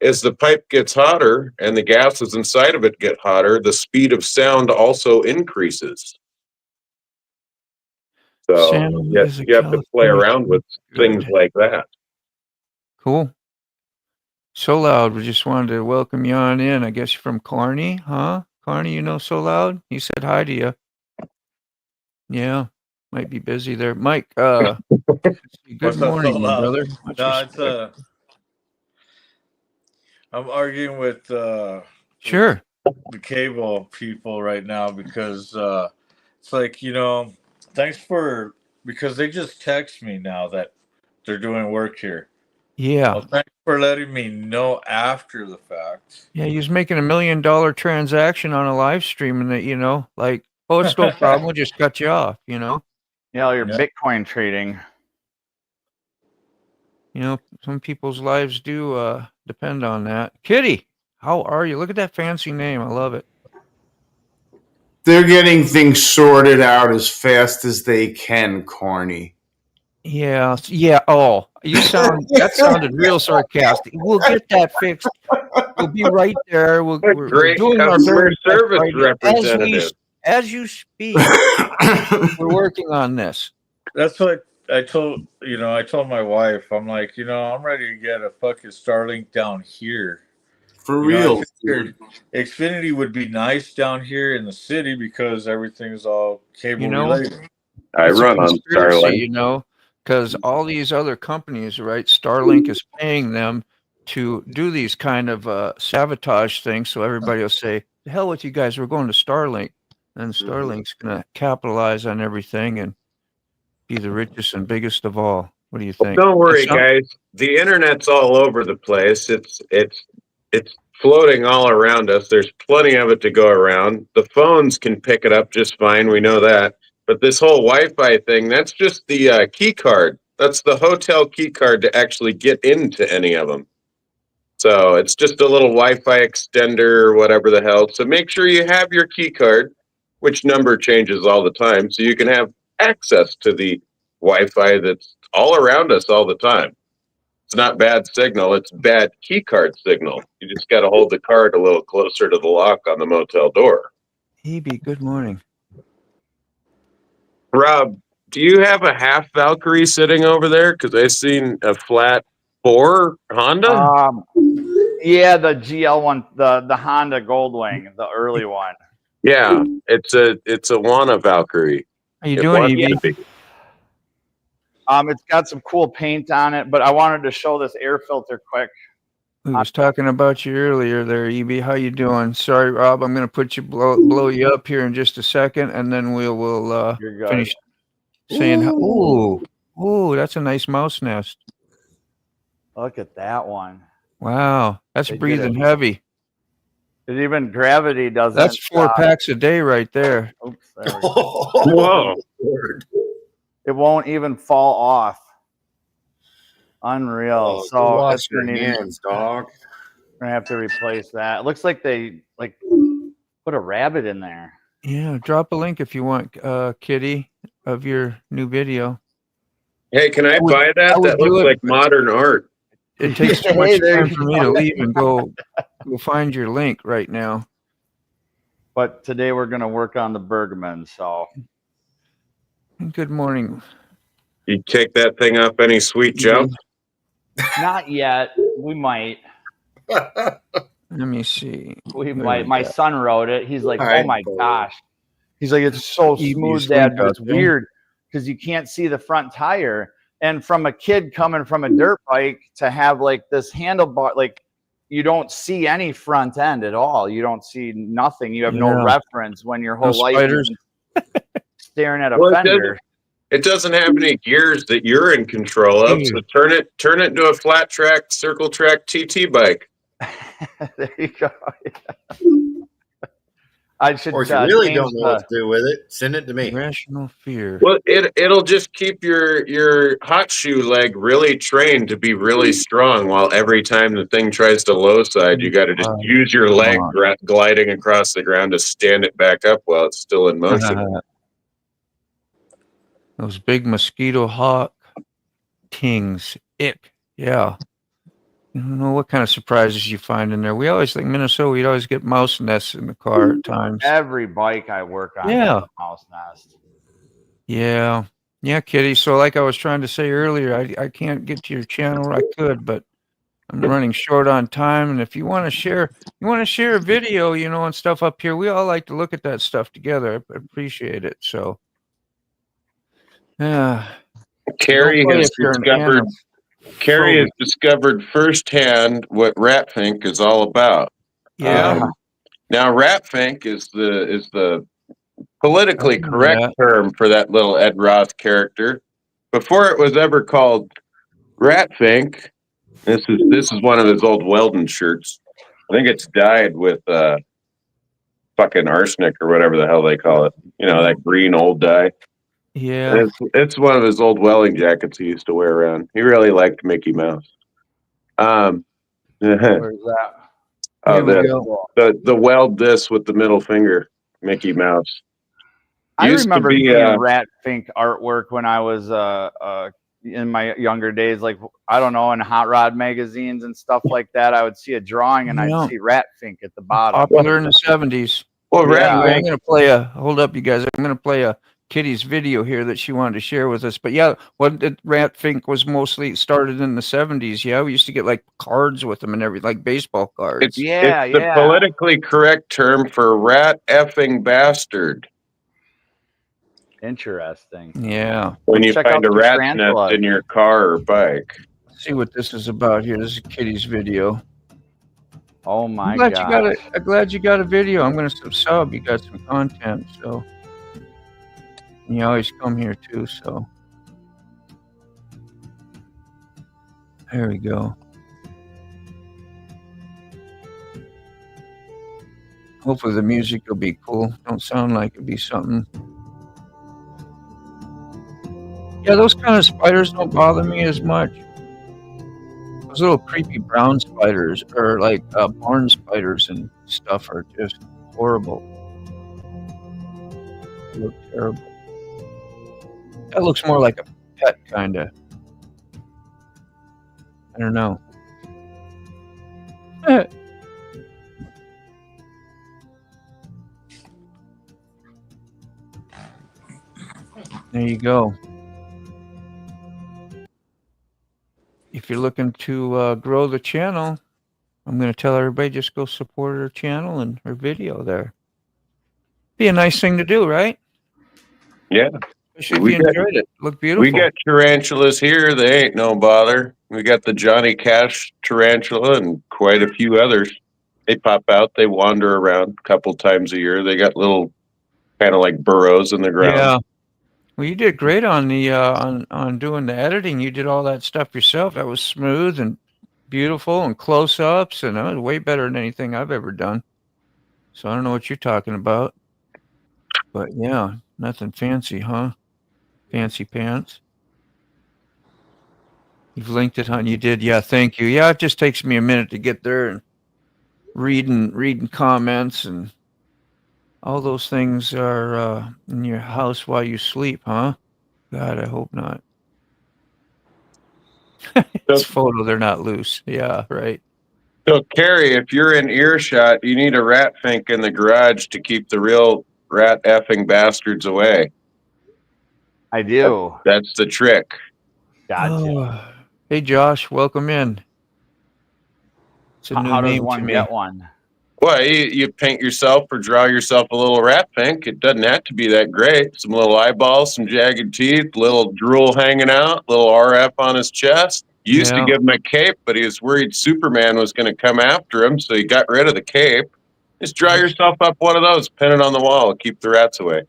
as the pipe gets hotter and the gases inside of it get hotter, the speed of sound also increases. So Sam you is a have to play California around with things good. like that. Cool. So Loud, we just wanted to welcome you on in. I guess you're from Kearney, huh? Kearney, you know So Loud? He said hi to you. Yeah, might be busy there. Mike, good What's up, morning, So my Loud? brother. Much No, respect. I'm arguing with Sure. the cable people right now because it's like, thanks for because they just text me now that they're doing work here. Yeah. Well, thanks for letting me know after the fact. Yeah, he was making $1 million transaction on a live stream and that, like, oh, it's no problem. We'll just cut you off, Your Yeah. Bitcoin trading. Some people's lives do depend on that. Kitty, how are you? Look at that fancy name. I love it. They're getting things sorted out as fast as they can, Carney. Yeah. Oh, that sounded real sarcastic. We'll get that fixed. We'll be right there. We're Great doing our customer very best service right now. representative. As you speak, we're working on this. That's what I told my wife. I'm like, I'm ready to get a fucking Starlink down here. For real. I figured Xfinity would be nice down here in the city because everything's all cable related. I It's run a on conspiracy, Starlink. because all these other companies, right? Starlink is paying them to do these kind of sabotage things. So everybody will say, "The hell with you guys, we're going to Starlink." And Starlink's going to capitalize on everything and be the richest and biggest of all. What do you think? Don't worry, guys. The internet's all over the place. It's floating all around us. There's plenty of it to go around. The phones can pick it up just fine. We know that. But this whole Wi-Fi thing, that's just the key card. That's the hotel key card to actually get into any of them. So it's just a little Wi-Fi extender or whatever the hell. So make sure you have your key card, which number changes all the time, so you can have access to the Wi-Fi that's all around us all the time. It's not bad signal, it's bad key card signal. You just got to hold the card a little closer to the lock on the motel door. Hebe, good morning. Rob, do you have a half Valkyrie sitting over there? Because I seen a flat 4 Honda. Yeah, the GL one, the Honda Goldwing, the early one. Yeah, it's a Wana Valkyrie. How you doing, Hebe? It's got some cool paint on it, but I wanted to show this air filter quick. We was talking about you earlier there, EB. How you doing? Sorry, Rob. I'm going to put you blow you up here in just a second, and then we'll You're good. finish saying. Ooh, Oh, that's a nice mouse nest. Look at that one. Wow, that's They did breathing it. heavy. Even gravity doesn't. That's 4 packs a day right there. Oops, there we go. Whoa. Lord. It won't even fall off. Unreal. Oh, So wash it's gonna your need. hands, dog. We're gonna have to replace that. It looks like they put a rabbit in there. Yeah, drop a link if you want, Kitty, of your new video. Hey, can I would- buy that? I would That do looks it, like but- modern art. It takes too Hey, much there time you for me go. to leave and go find your link right now. But today we're gonna work on the Bergman. So Good morning. You take that thing up any sweet jump? not yet. We might. Let me see. We There might. we My go. son wrote it. He's like, All "Oh right, my cool. gosh." He's like, "It's so Easiest smooth, link Dad, but out it's there. weird because you can't see the front tire." And from a kid coming from a dirt bike to have like this handlebar, like you don't see any front end at all. You don't see nothing. You have no Yeah. reference when your whole No life spiders. you've been staring at a Well, fender. It doesn't have any gears that you're in control of. So turn it into a flat track, circle track TT bike. There you go. I should Or if you really change don't know what to do with it, send it to me. Irrational fear. Well, it'll just keep your hot shoe leg really trained to be really strong. While every time the thing tries to low side, you got to just use your leg gliding across the ground to stand it back up while it's still in motion. Those big mosquito hawk kings. Ick. Yeah. I don't know what kind of surprises you find in there. We always think Minnesota, we'd always get mouse nests in the car at times. Every bike I work on Yeah. has a mouse nest. Yeah. Yeah, Kitty. So like I was trying to say earlier, I can't get to your channel. I could, but I'm running short on time. And if you want to share a video, and stuff up here, we all like to look at that stuff together. I appreciate it. So yeah. Carrie Don't play has if you're an discovered animal. Carrie has discovered firsthand what Ratfink is all about. Yeah. Now Ratfink is the politically I remember correct that. term for that little Ed Roth character. Before it was ever called Ratfink, this is one of his old Weldon shirts. I think it's dyed with fucking arsenic or whatever the hell they call it. That green old dye. Yeah. And it's one of his old welding jackets he used to wear around. He really liked Mickey Mouse. Where's that? Here we go. The weld this with the middle finger, Mickey Mouse. I Used to remember be, seeing Rat Fink artwork when I was in my younger days, like I don't know, in hot rod magazines and stuff like that. I would see a drawing and Yeah. I'd see Rat Fink at the bottom. Popular in the 70s. Well, Yeah. Anyway, I'm Ratfink, going to play hold up, you guys. I'm going to play a Kitty's video here that she wanted to share with us. But yeah, Rat Fink was mostly started in the 70s. Yeah, we used to get like cards with them and everything, like baseball cards. it's the politically correct term for rat effing bastard. Interesting. Yeah. When you Check find out a the rat's tarantula. nest in your car or bike. Let's see what this is about here. This is Kitty's video. Oh my I'm glad god. I'm glad you got a video. I'm going to sub. You got some content, so. And you always come here too, so. There we go. Hopefully the music will be cool. Don't sound like it'd be something. Yeah, those kind of spiders don't bother me as much. Those little creepy brown spiders, or like barn spiders and stuff, are just horrible. They look terrible. That looks more like a pet, kind of. I don't know. There you go. If you're looking to grow the channel, I'm going to tell everybody just go support her channel and her video there. Be a nice thing to do, right? Yeah. Especially if you enjoyed it. Look beautiful. We got tarantulas here. They ain't no bother. We got the Johnny Cash tarantula and quite a few others. They pop out. They wander around a couple times a year. They got little kind of like burrows in the ground. Yeah. Well, you did great on the on doing the editing. You did all that stuff yourself. That was smooth and beautiful and close-ups, and that was way better than anything I've ever done. So I don't know what you're talking about, but yeah, nothing fancy, huh? Fancy pants. You've linked it, huh? You did, yeah. Thank you. Yeah, it just takes me a minute to get there and reading comments and all those things are in your house while you sleep, huh? God, I hope not. It's photo, they're not loose. Yeah, right. So, Carrie, if you're in earshot, you need a rat fink in the garage to keep the real rat effing bastards away. I do. That's the trick. Gotcha. Oh. Hey, Josh, welcome in. It's a new How does name to one me. get one? Well, you paint yourself or draw yourself a little rat fink. It doesn't have to be that great. Some little eyeballs, some jagged teeth, little drool hanging out, little RF on his chest. Used to Yeah. give him a cape, but he was worried Superman was going to come after him, so he got rid of the cape. Just draw yourself up one of those, pin it on the wall, keep the rats away.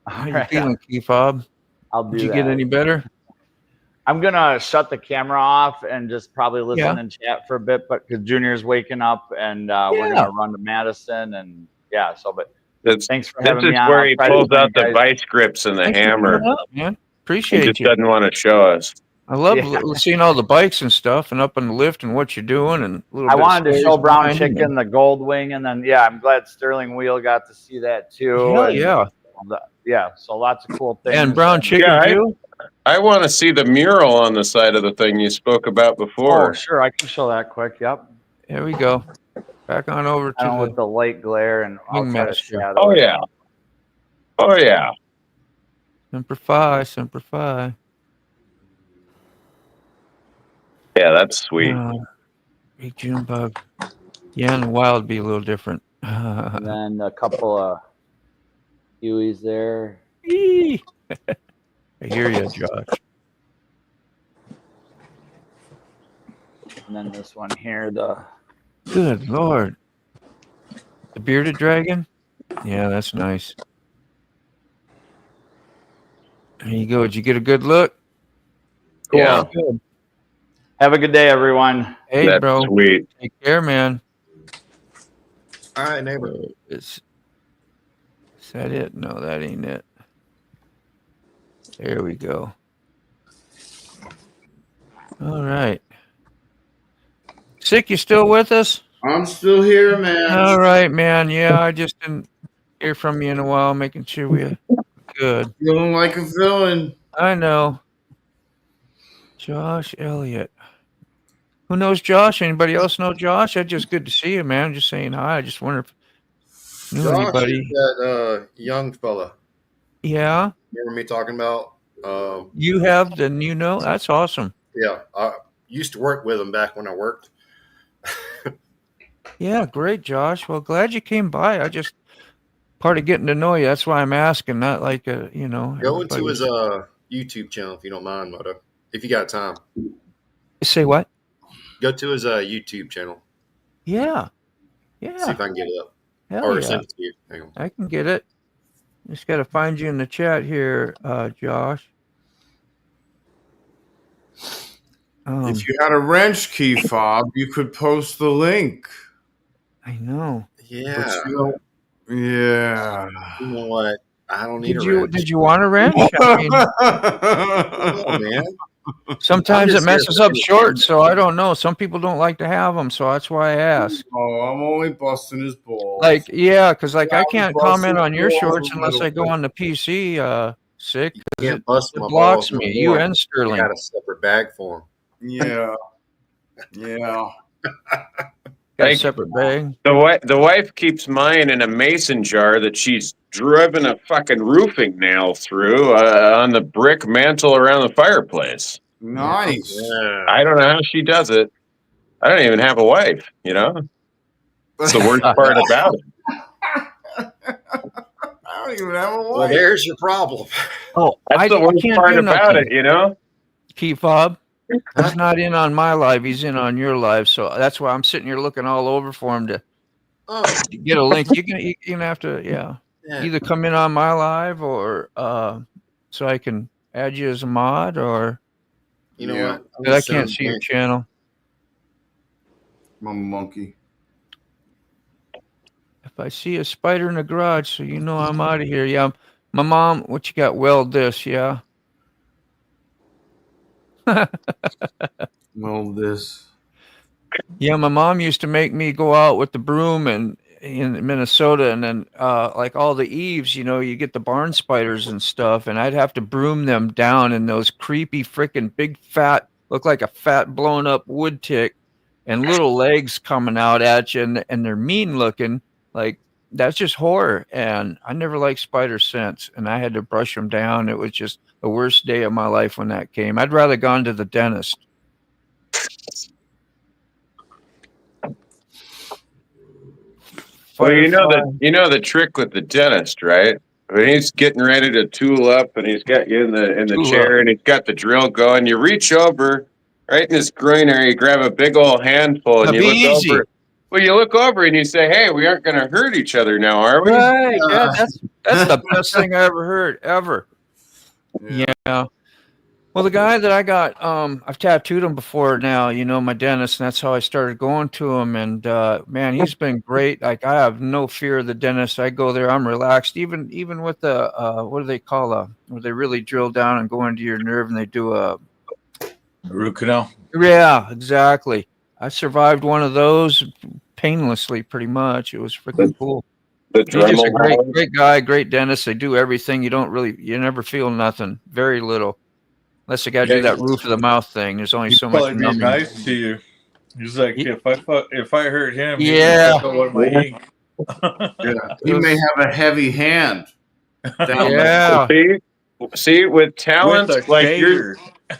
How you feeling, Keefob? I'll do Did you that. get any better? I'm gonna shut the camera off and just probably listen Yeah. and chat for a bit, but because Junior's waking up and we're gonna run to Madison and yeah. So, but thanks for This having is me on. where I'll he try to pulls join out you the guys. vice grips and the Thanks for hammer. coming up, man. He Appreciate just you. doesn't want to show us. I love Yeah. seeing all the bikes and stuff and up on the lift and what you're doing and a little I bit of wanted to show stories Brown behind you, Chicken the Gold Wing, and then yeah, I'm glad Sterling Wheel got to see that too. Hell and yeah. yeah, so lots of cool things. And Brown Chicken Yeah, too? I want to see the mural on the side of the thing you spoke about before. Oh, sure, I can show that quick. Yep. There we go. Back on over I don't know to with the light glare, and I'll try to Wingmaster. shadow. Oh it. yeah. Oh yeah. Semper Fi, Semper Fi. Yeah, that's sweet. Big June bug. Yeah, and the wild would be a little different. And then a couple of Hueys there. I hear you, Josh. And then this one here, the Good Lord. The bearded dragon? Yeah, that's nice. There you go. Did you get a good look? cool. Yeah. Good. Have a good day, everyone. Hey, That's bro. sweet. Take care, man. All right, neighbor. Is that it? No, that ain't it. There we go. All right. Sick, you still with us? I'm still here, man. All right, man. Yeah, I just didn't hear from you in a while, making sure we're good. Feeling like a villain. I know. Josh Elliott. Who knows Josh? Anybody else know Josh? That's just good to see you, man. I'm just saying hi. I just wonder if you knew Josh anybody. is that young fella. Yeah. Remember me talking about? You have, then you know. That's awesome. Yeah, I used to work with him back when I worked. Yeah, great, Josh. Well, glad you came by. I just part of getting to know you. That's why I'm asking, not like Go into his YouTube channel if you don't mind, Moto. If you got time, Say what? go to his YouTube channel. Yeah. See if Yeah. I can get it up Hell or yeah. send it to you. Hang on. I can get it. Just got to find you in the chat here, Josh. If you had a wrench key fob, you could post the link. I know. Yeah. But you don't. Yeah. You know what? I don't need Did a you wrench. did you want a wrench? I mean, Oh, man. sometimes I'm it just here messes for up the short, so I don't know. Some people don't like to have them, so that's why I ask. Oh, I'm only busting his balls. Like, yeah, because like Yeah, I I can't was comment busting on your balls shorts a unless little I go bit. on the PC. Sick. You 'Cause can't bust it my blocks balls no me. You more. and I Sterling. got a separate bag for him. Yeah. Yeah. Got a Like, separate bag. the wife keeps mine in a mason jar that she's driven a fucking roofing nail through on the brick mantle around the fireplace. Nice. Yeah. I don't know how she does it. I don't even have a wife, you know? It's the worst part about it. I don't even have a Well, wife. there's your problem. Oh, That's the worst can't part do about nothing. it, you know? Key fob. He's not in on my live. He's in on your live. So that's why I'm sitting here looking all over for him to Oh, get a link. You're gonna have to, yeah, yeah. either come in on my live or so I can add you as a mod, or You know Yeah. what? I'm 'cause I just can't sending see your link. channel. I'm a monkey. If I see a spider in the garage, so you know I'm out of here. Yeah, my mom. What you got? Weld this, yeah. Well, this. Yeah, my mom used to make me go out with the broom and in Minnesota, and then like all the eaves, you get the barn spiders and stuff, and I'd have to broom them down in those creepy freaking big fat, look like a fat blown up wood tick, and little legs coming out at you, and they're mean looking. Like that's just horror, and I never liked spiders since, and I had to brush them down. It was just the worst day of my life when that came. I'd rather gone to the dentist. Well, Firefly. you know the trick with the dentist, right? When he's getting ready to tool up and he's got you in the Tool chair and he's got the drill going, you reach over right in his groin area, you grab a big old handful and Now you be look easy. over. Well, you look over and you say, "Hey, we aren't going to hurt each other now, are we?" Right. Yeah, that's the best thing I ever heard, ever. Yeah. Well, the guy that I got, I've tattooed him before now, my dentist, and that's how I started going to him. And man, he's been great. Like I have no fear of the dentist. I go there, I'm relaxed. Even with the what do they call where they really drill down and go into your nerve and they do a Root canal. yeah, exactly. I survived one of those painlessly, pretty much. It was freaking cool. The He's just a Dremel. great guy, great dentist. They do everything. You never feel nothing. Very little. Unless they got to do that roof of the mouth thing. There's only He'd so much probably be numbing. nice to you. He's like, He- if I hurt him, he Yeah. can suck out my ink. Yeah. He may have a heavy hand. Down Yeah. See, with talents With a like shader.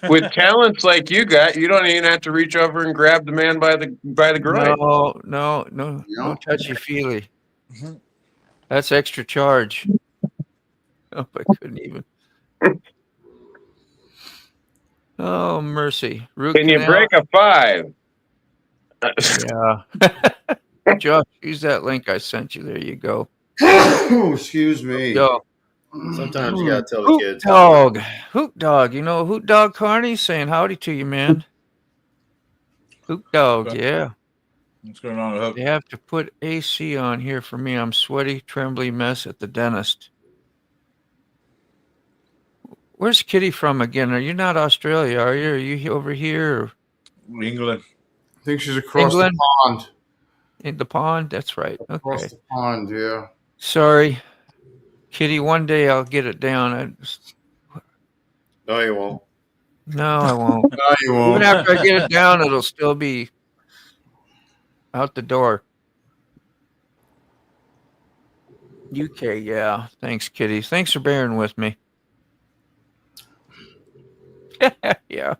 with talents like you got, you don't even have to reach over and grab the man by the groin. No touchy feely. That's extra charge. Oh, I couldn't even. Oh, mercy. Root Can you canal. break a 5? Yeah. Josh, use that link I sent you. There you go. Excuse me. Yo. Sometimes you gotta tell the Hoot kids. dog. Hoot dog. Hoot dog Carney saying howdy to you, man. Hoot dog, yeah. What's going on, Hook? They have to put AC on here for me. I'm sweaty, trembly mess at the dentist. Where's Kitty from again? Are you not Australia, are you? Are you over here? Or England. I think she's across England? the pond. in the pond? That's right. Across Okay. the pond, yeah. Sorry. Kitty, one day I'll get it down. No, you won't. No, I won't. No, you won't. Even after I get it down, it'll still be out the door. UK, yeah. Thanks, Kitty. Thanks for bearing with me. Yeah.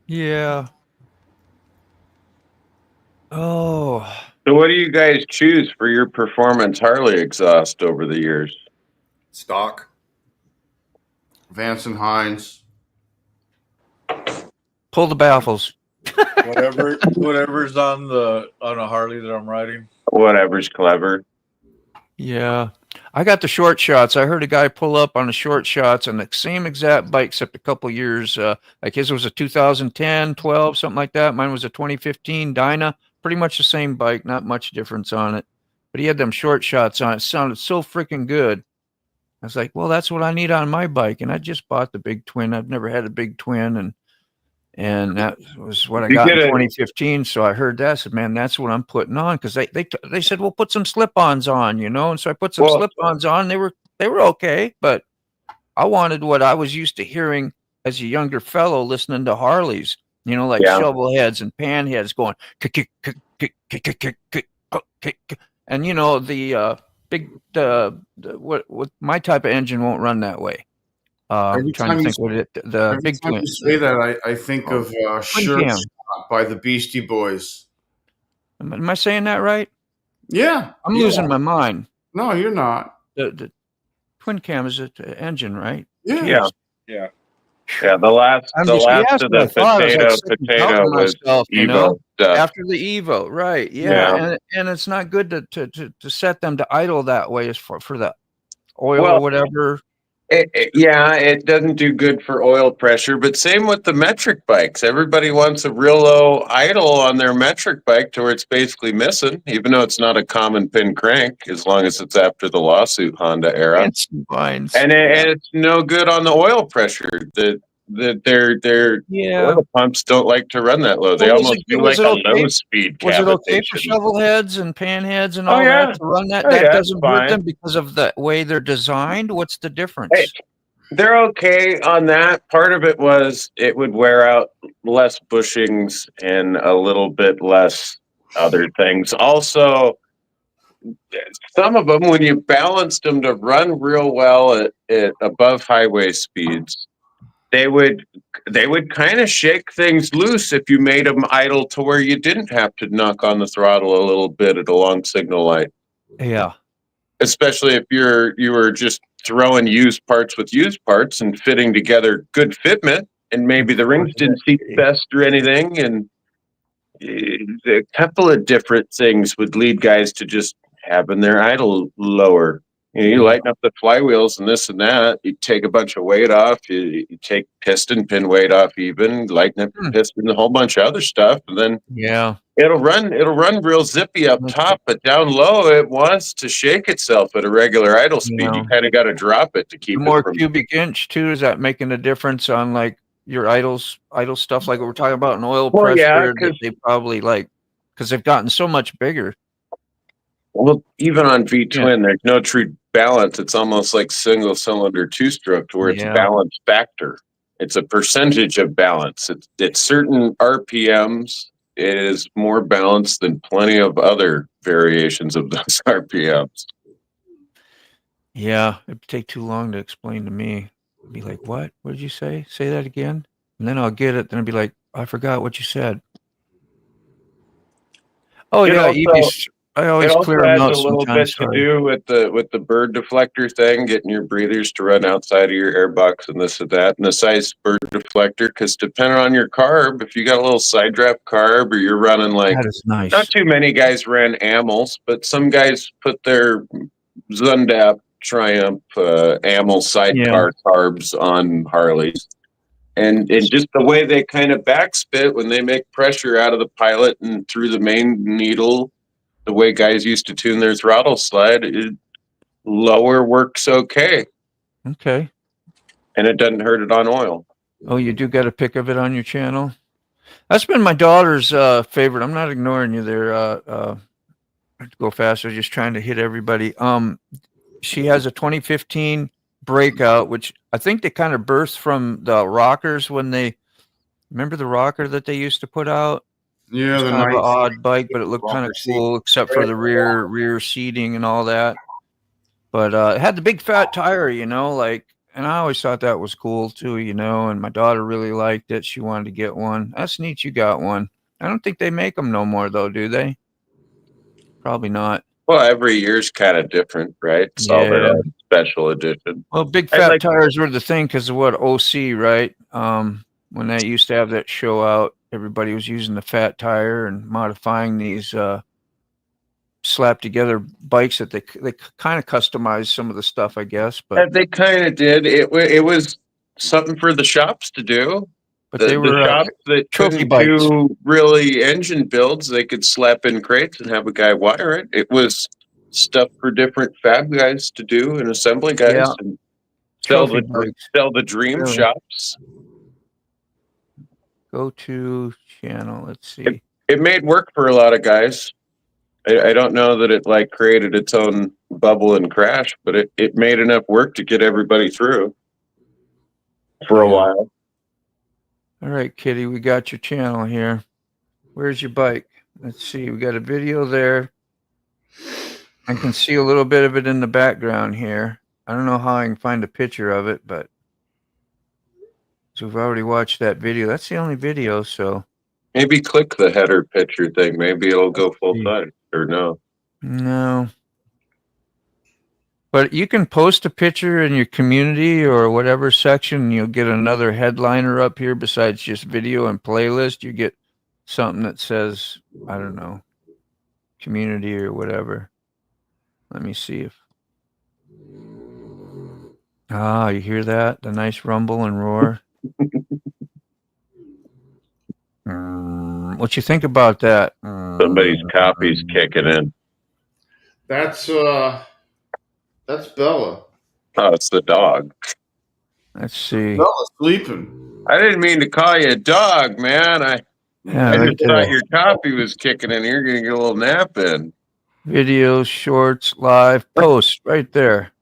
Yeah. Oh. So, what do you guys choose for your performance Harley exhaust over the years? Stock. Vance and Hines. Pull the baffles. Whatever's on a Harley that I'm riding. Whatever's clever. Yeah. I got the short shots. I heard a guy pull up on the short shots on the same exact bike, except a couple years. Like his was a 2010, 12, something like that. Mine was a 2015 Dyna. Pretty much the same bike, not much difference on it. But he had them short shots on it. Sounded so freaking good. I was like, well, that's what I need on my bike. And I just bought the big twin. I've never had a big twin. And that was what I You got get in it. 2015. So I heard that. I said, man, that's what I'm putting on. Because they said, well, put some slip-ons on, And so I put some Well- slip-ons on. They were okay. But I wanted what I was used to hearing as a younger fellow listening to Harleys. Like Yeah. shovel heads and pan heads going kick, kick, kick, kick, kick, kick, kick, kick, oh, kick, kick. And the big what my type of engine won't run that way. Every Trying to time think what the Every big time twin. you say that, I think of Shirt Cam. Shot by the Beastie Boys. Am I saying that right? Yeah. I'm yeah. losing my mind. No, you're not. The twin cam is an engine, right? Yeah. Yeah. Yeah, the last I'm the just last yes, of I the thought I was like second potato counting was myself, Evo stuff. after the Evo, right? Yeah, and it's not good to set them to idle that way as for the oil Well, or whatever. Yeah, it doesn't do good for oil pressure, but same with the metric bikes. Everybody wants a real low idle on their metric bike to where it's basically missing, even though it's not a common pin crank, as long as it's after the lawsuit Honda era. It's lines. And it's no good on the oil pressure. Their Yeah. oil pumps don't like to run that low. They Well, almost do like a low speed Was it okay for cavitation. shovel heads and pan heads and Oh, all yeah. that to run that? Oh, That yeah, doesn't hurt fine. them because of the way they're designed? What's the difference? Hey, they're okay on that. Part of it was it would wear out less bushings and a little bit less other things. Also, some of them, when you balanced them to run real well at above highway speeds, they would kind of shake things loose if you made them idle to where you didn't have to knock on the throttle a little bit at a long signal light. Yeah. Especially if you were just throwing used parts with used parts and fitting together good fitment, and maybe the rings didn't seat best or anything, and a couple of different things would lead guys to just having their idle lower. You lighten up the flywheels and this and that. You take a bunch of weight off. You take piston pin weight off, even lighten up the piston, a whole bunch of other stuff, and then it'll run real zippy up top, but down low it wants to shake itself at a regular idle speed. You kind of got to drop it to keep the more it from cubic inch too. Is that making a difference on like your idle stuff, like what we're talking about in oil pressure? That they probably like because they've gotten so much bigger. Well, even on V-twin, there's no true balance. It's almost like single cylinder two stroke to where it's balance factor. It's a percentage of balance. It's certain RPMs. It is more balanced than plenty of other variations of those RPMs. Yeah, it'd take too long to explain to me. I'd be like, what? What did you say? Say that again. And then I'll get it. Then I'd be like, I forgot what you said. Oh, yeah. I always clear them out a little bit to do with the bird deflector thing, getting your breathers to run outside of your airbox and this and that, and the size bird deflector. Because depending on your carb, if you got a little side draft carb, or you're running like that is nice. Not too many guys ran AMLs, but some guys put their Zundap Triumph AML sidecar carbs on Harleys. And just the way they kind of backspit when they make pressure out of the pilot and through the main needle, the way guys used to tune their throttle slide, lower works okay. Okay. And it doesn't hurt it on oil. Oh, you do got a pic of it on your channel? That's been my daughter's favorite. I'm not ignoring you there. Go faster, just trying to hit everybody. She has a 2015 Breakout, which I think they kind of birthed from the rockers when they remember the rocker that they used to put out. Yeah, it's kind of an odd bike, but it looked kind of cool, except for the rear seating and all that. But it had the big fat tire, you know, like, and I always thought that was cool too, you know. And my daughter really liked it; she wanted to get one. That's neat. You got one. I don't think they make them no more, though, do they? Probably not. Well, every year's kind of different, right? It's all their own special edition. Well, big fat tires were the thing because of what OC, right? When they used to have that show out, everybody was using the fat tire and modifying these slapped together bikes that they kind of customized some of the stuff, I guess. But they kind of did. It was something for the shops to do. But they were shops that trophy couldn't bikes. do really engine builds. They could slap in crates and have a guy wire it. It was stuff for different fab guys to do and assembly guys and sell the dream shops. Go to channel. Let's see. It made work for a lot of guys. I don't know that it like created its own bubble and crash, but it made enough work to get everybody through for a while. All right, Kitty, we got your channel here. Where's your bike? Let's see. We got a video there. I can see a little bit of it in the background here. I don't know how I can find a picture of it, but so we've already watched that video. That's the only video, so maybe click the header picture thing. Maybe it'll go full time, or no? No. But you can post a picture in your community or whatever section, and you'll get another headliner up here besides just video and playlist. You get something that says, I don't know, community or whatever. Let me see if. Ah, you hear that? The nice rumble and roar. What you think about that? Somebody's coffee's kicking in. That's Bella. Oh, it's the dog. Let's see. Bella's sleeping. I didn't mean to call you a dog, man. I Yeah, right just thought there. your coffee was kicking in. You're gonna get a little nap in. Videos, shorts, live, posts, right there.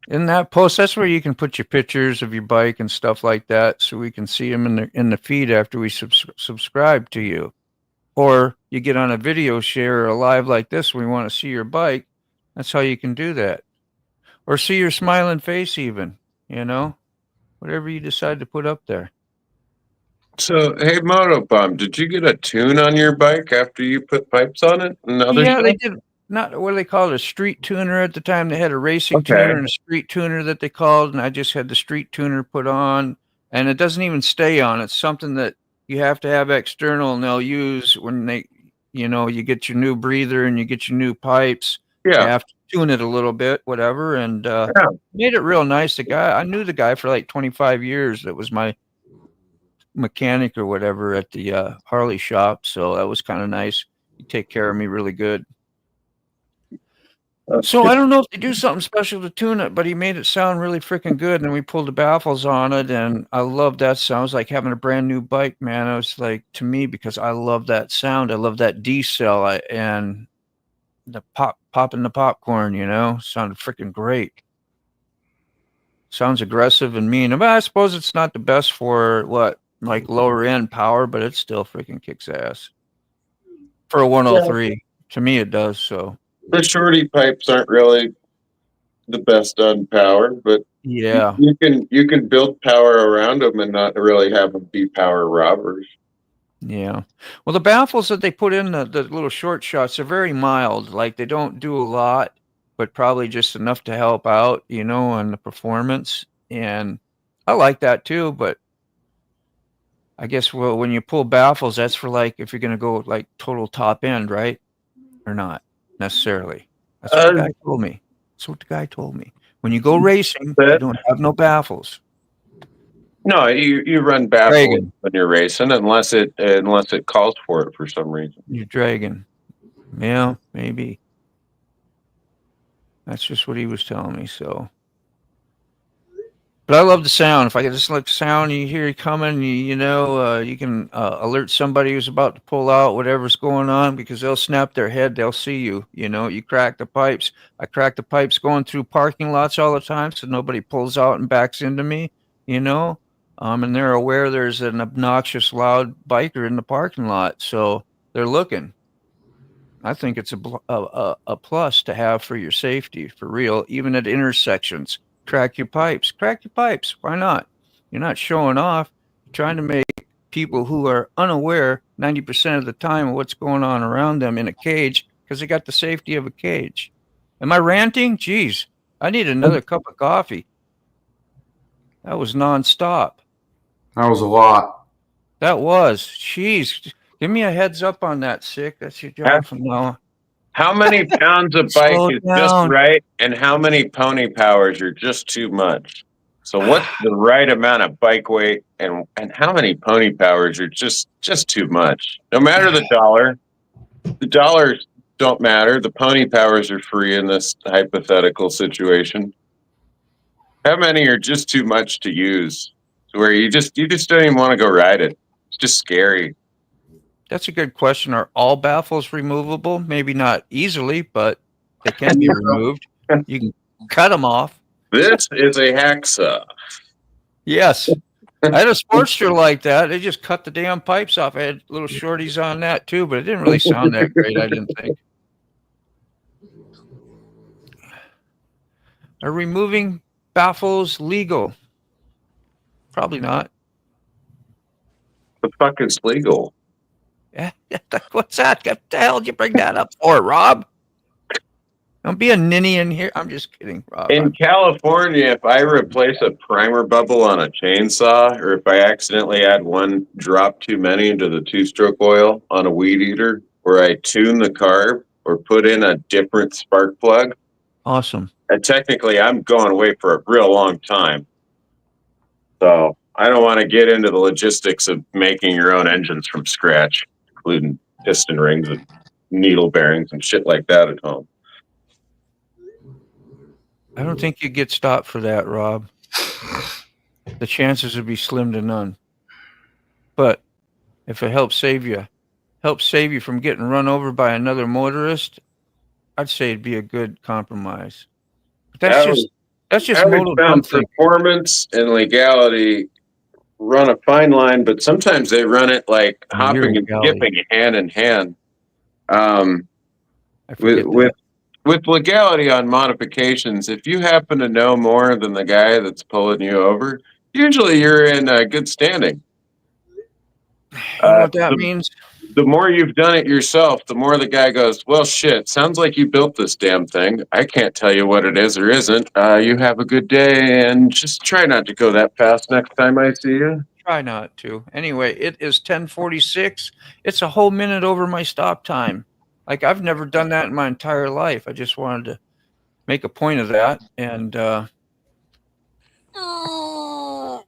In that post, that's where you can put your pictures of your bike and stuff like that, so we can see them in the feed after we subscribe to you. Or you get on a video share or a live like this, we want to see your bike. That's how you can do that. Or see your smiling face, even. Whatever you decide to put up there. So, hey, Motobum, did you get a tune on your bike after you put pipes on it and other Yeah, they stuff? did. Not what do they call it, a street tuner at the time. They had a racing Okay. tuner and a street tuner that they called, and I just had the street tuner put on, and it doesn't even stay on. It's something that you have to have external, and they'll use when you get your new breather and you get your new pipes. You Yeah. have to tune it a little bit, whatever, and Yeah. made it real nice. I knew the guy for like 25 years. That was my mechanic or whatever at the Harley shop, so that was kind of nice. He take care of me really good. So I don't know if they do something special to tune it, but he made it sound really freaking good. And we pulled the baffles on it, and I love that sound. It was like having a brand new bike, man. I was like, to me, because I love that sound. I love that D cell and the popping the popcorn. Sounded freaking great. Sounds aggressive and mean. But I suppose it's not the best for like lower end power, but it still freaking kicks ass for a 103. To me, it does. So. The shorty pipes aren't really the best on power, but Yeah. you can build power around them and not really have them be power robbers. Yeah. Well, the baffles that they put in the little short shots are very mild. Like they don't do a lot, but probably just enough to help out, on the performance. And I like that too, but I guess when you pull baffles, that's for like if you're gonna go like total top end, right? Or not necessarily. That's what the guy told me. That's what the guy told me. When you go racing, you don't have no baffles. No, you run baffles Dragon. when you're racing unless it calls for it for some reason. You're dragging. Yeah, maybe. That's just what he was telling me. So, but I love the sound. If I could just let the sound, you hear it coming, you can alert somebody who's about to pull out whatever's going on because they'll snap their head. They'll see you. You crack the pipes. I crack the pipes going through parking lots all the time, so nobody pulls out and backs into me. And they're aware there's an obnoxious, loud biker in the parking lot, so they're looking. I think it's a plus to have for your safety, for real, even at intersections. Crack your pipes. Crack your pipes. Why not? You're not showing off. You're trying to make people who are unaware 90% of the time of what's going on around them in a cage because they got the safety of a cage. Am I ranting? Jeez, I need another cup of coffee. That was nonstop. That was a lot. That was. Jeez. Give me a heads up on that, Sick. That's your job from now on. How many pounds of bike Slow is down. just right, and how many pony powers are just too much? So what's the right amount of bike weight, and how many pony powers are just too much? No matter the dollars don't matter. The pony powers are free in this hypothetical situation. How many are just too much to use? To where you just don't even want to go ride it. It's just scary. That's a good question. Are all baffles removable? Maybe not easily, but they can be removed. You can cut them off. This is a hacksaw. Yes. I had a Sportster like that. They just cut the damn pipes off. I had little shorties on that too, but it didn't really sound that great, I didn't think. Are removing baffles legal? Probably not. The fuck is legal? Yeah, what's that? What the hell did you bring that up for, Rob? Don't be a ninny in here. I'm just kidding, Rob. In California, if I replace a primer bubble on a chainsaw, or if I accidentally add one drop too many into the two-stroke oil on a weed eater, or I tune the carb or put in a different spark plug, Awesome. And technically, I'm going away for a real long time. So I don't want to get into the logistics of making your own engines from scratch, including piston rings and needle bearings and shit like that at home. I don't think you get stopped for that, Rob. The chances would be slim to none. But if it helps save you from getting run over by another motorist, I'd say it'd be a good compromise. But that's just I always moto found dumb thinking. performance and legality run a fine line, but sometimes they run it like hopping and legality. skipping hand in hand. I forget With legality on modifications, if you happen to know more than the guy that's pulling you over, usually you're in good standing. You know what that means? The more you've done it yourself, the more the guy goes, well, shit, sounds like you built this damn thing. I can't tell you what it is or isn't. You have a good day, and just try not to go that fast next time I see you. Try not to. Anyway, it is 10:46. It's a whole minute over my stop time. Like, I've never done that in my entire life. I just wanted to make a point of that. And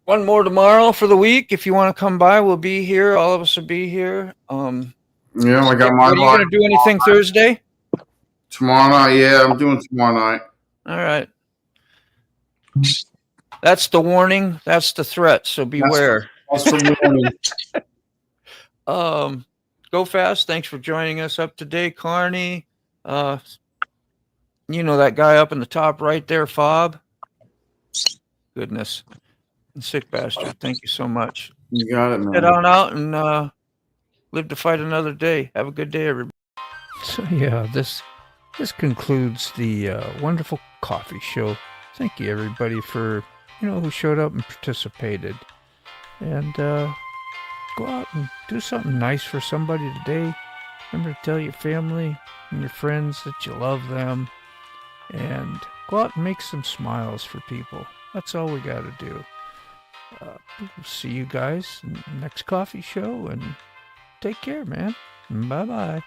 one more tomorrow for the week. If you want to come by, we'll be here. All of us will be here. Yeah, I got my. Are you going to do anything Thursday? Tomorrow night, yeah, I'm doing tomorrow night. All right. That's the warning. That's the threat. So beware. That's the warning. Go fast. Thanks for joining us up today, Carney. You know that guy up in the top right there, Fob. Goodness. And sick bastard. Thank you so much. You got it, man. Head on out and live to fight another day. Have a good day, everybody. So yeah, this concludes the wonderful coffee show. Thank you, everybody, for who showed up and participated. And go out and do something nice for somebody today. Remember to tell your family and your friends that you love them. And go out and make some smiles for people. That's all we got to do. We'll see you guys in the next coffee show. And take care, man. Bye-bye.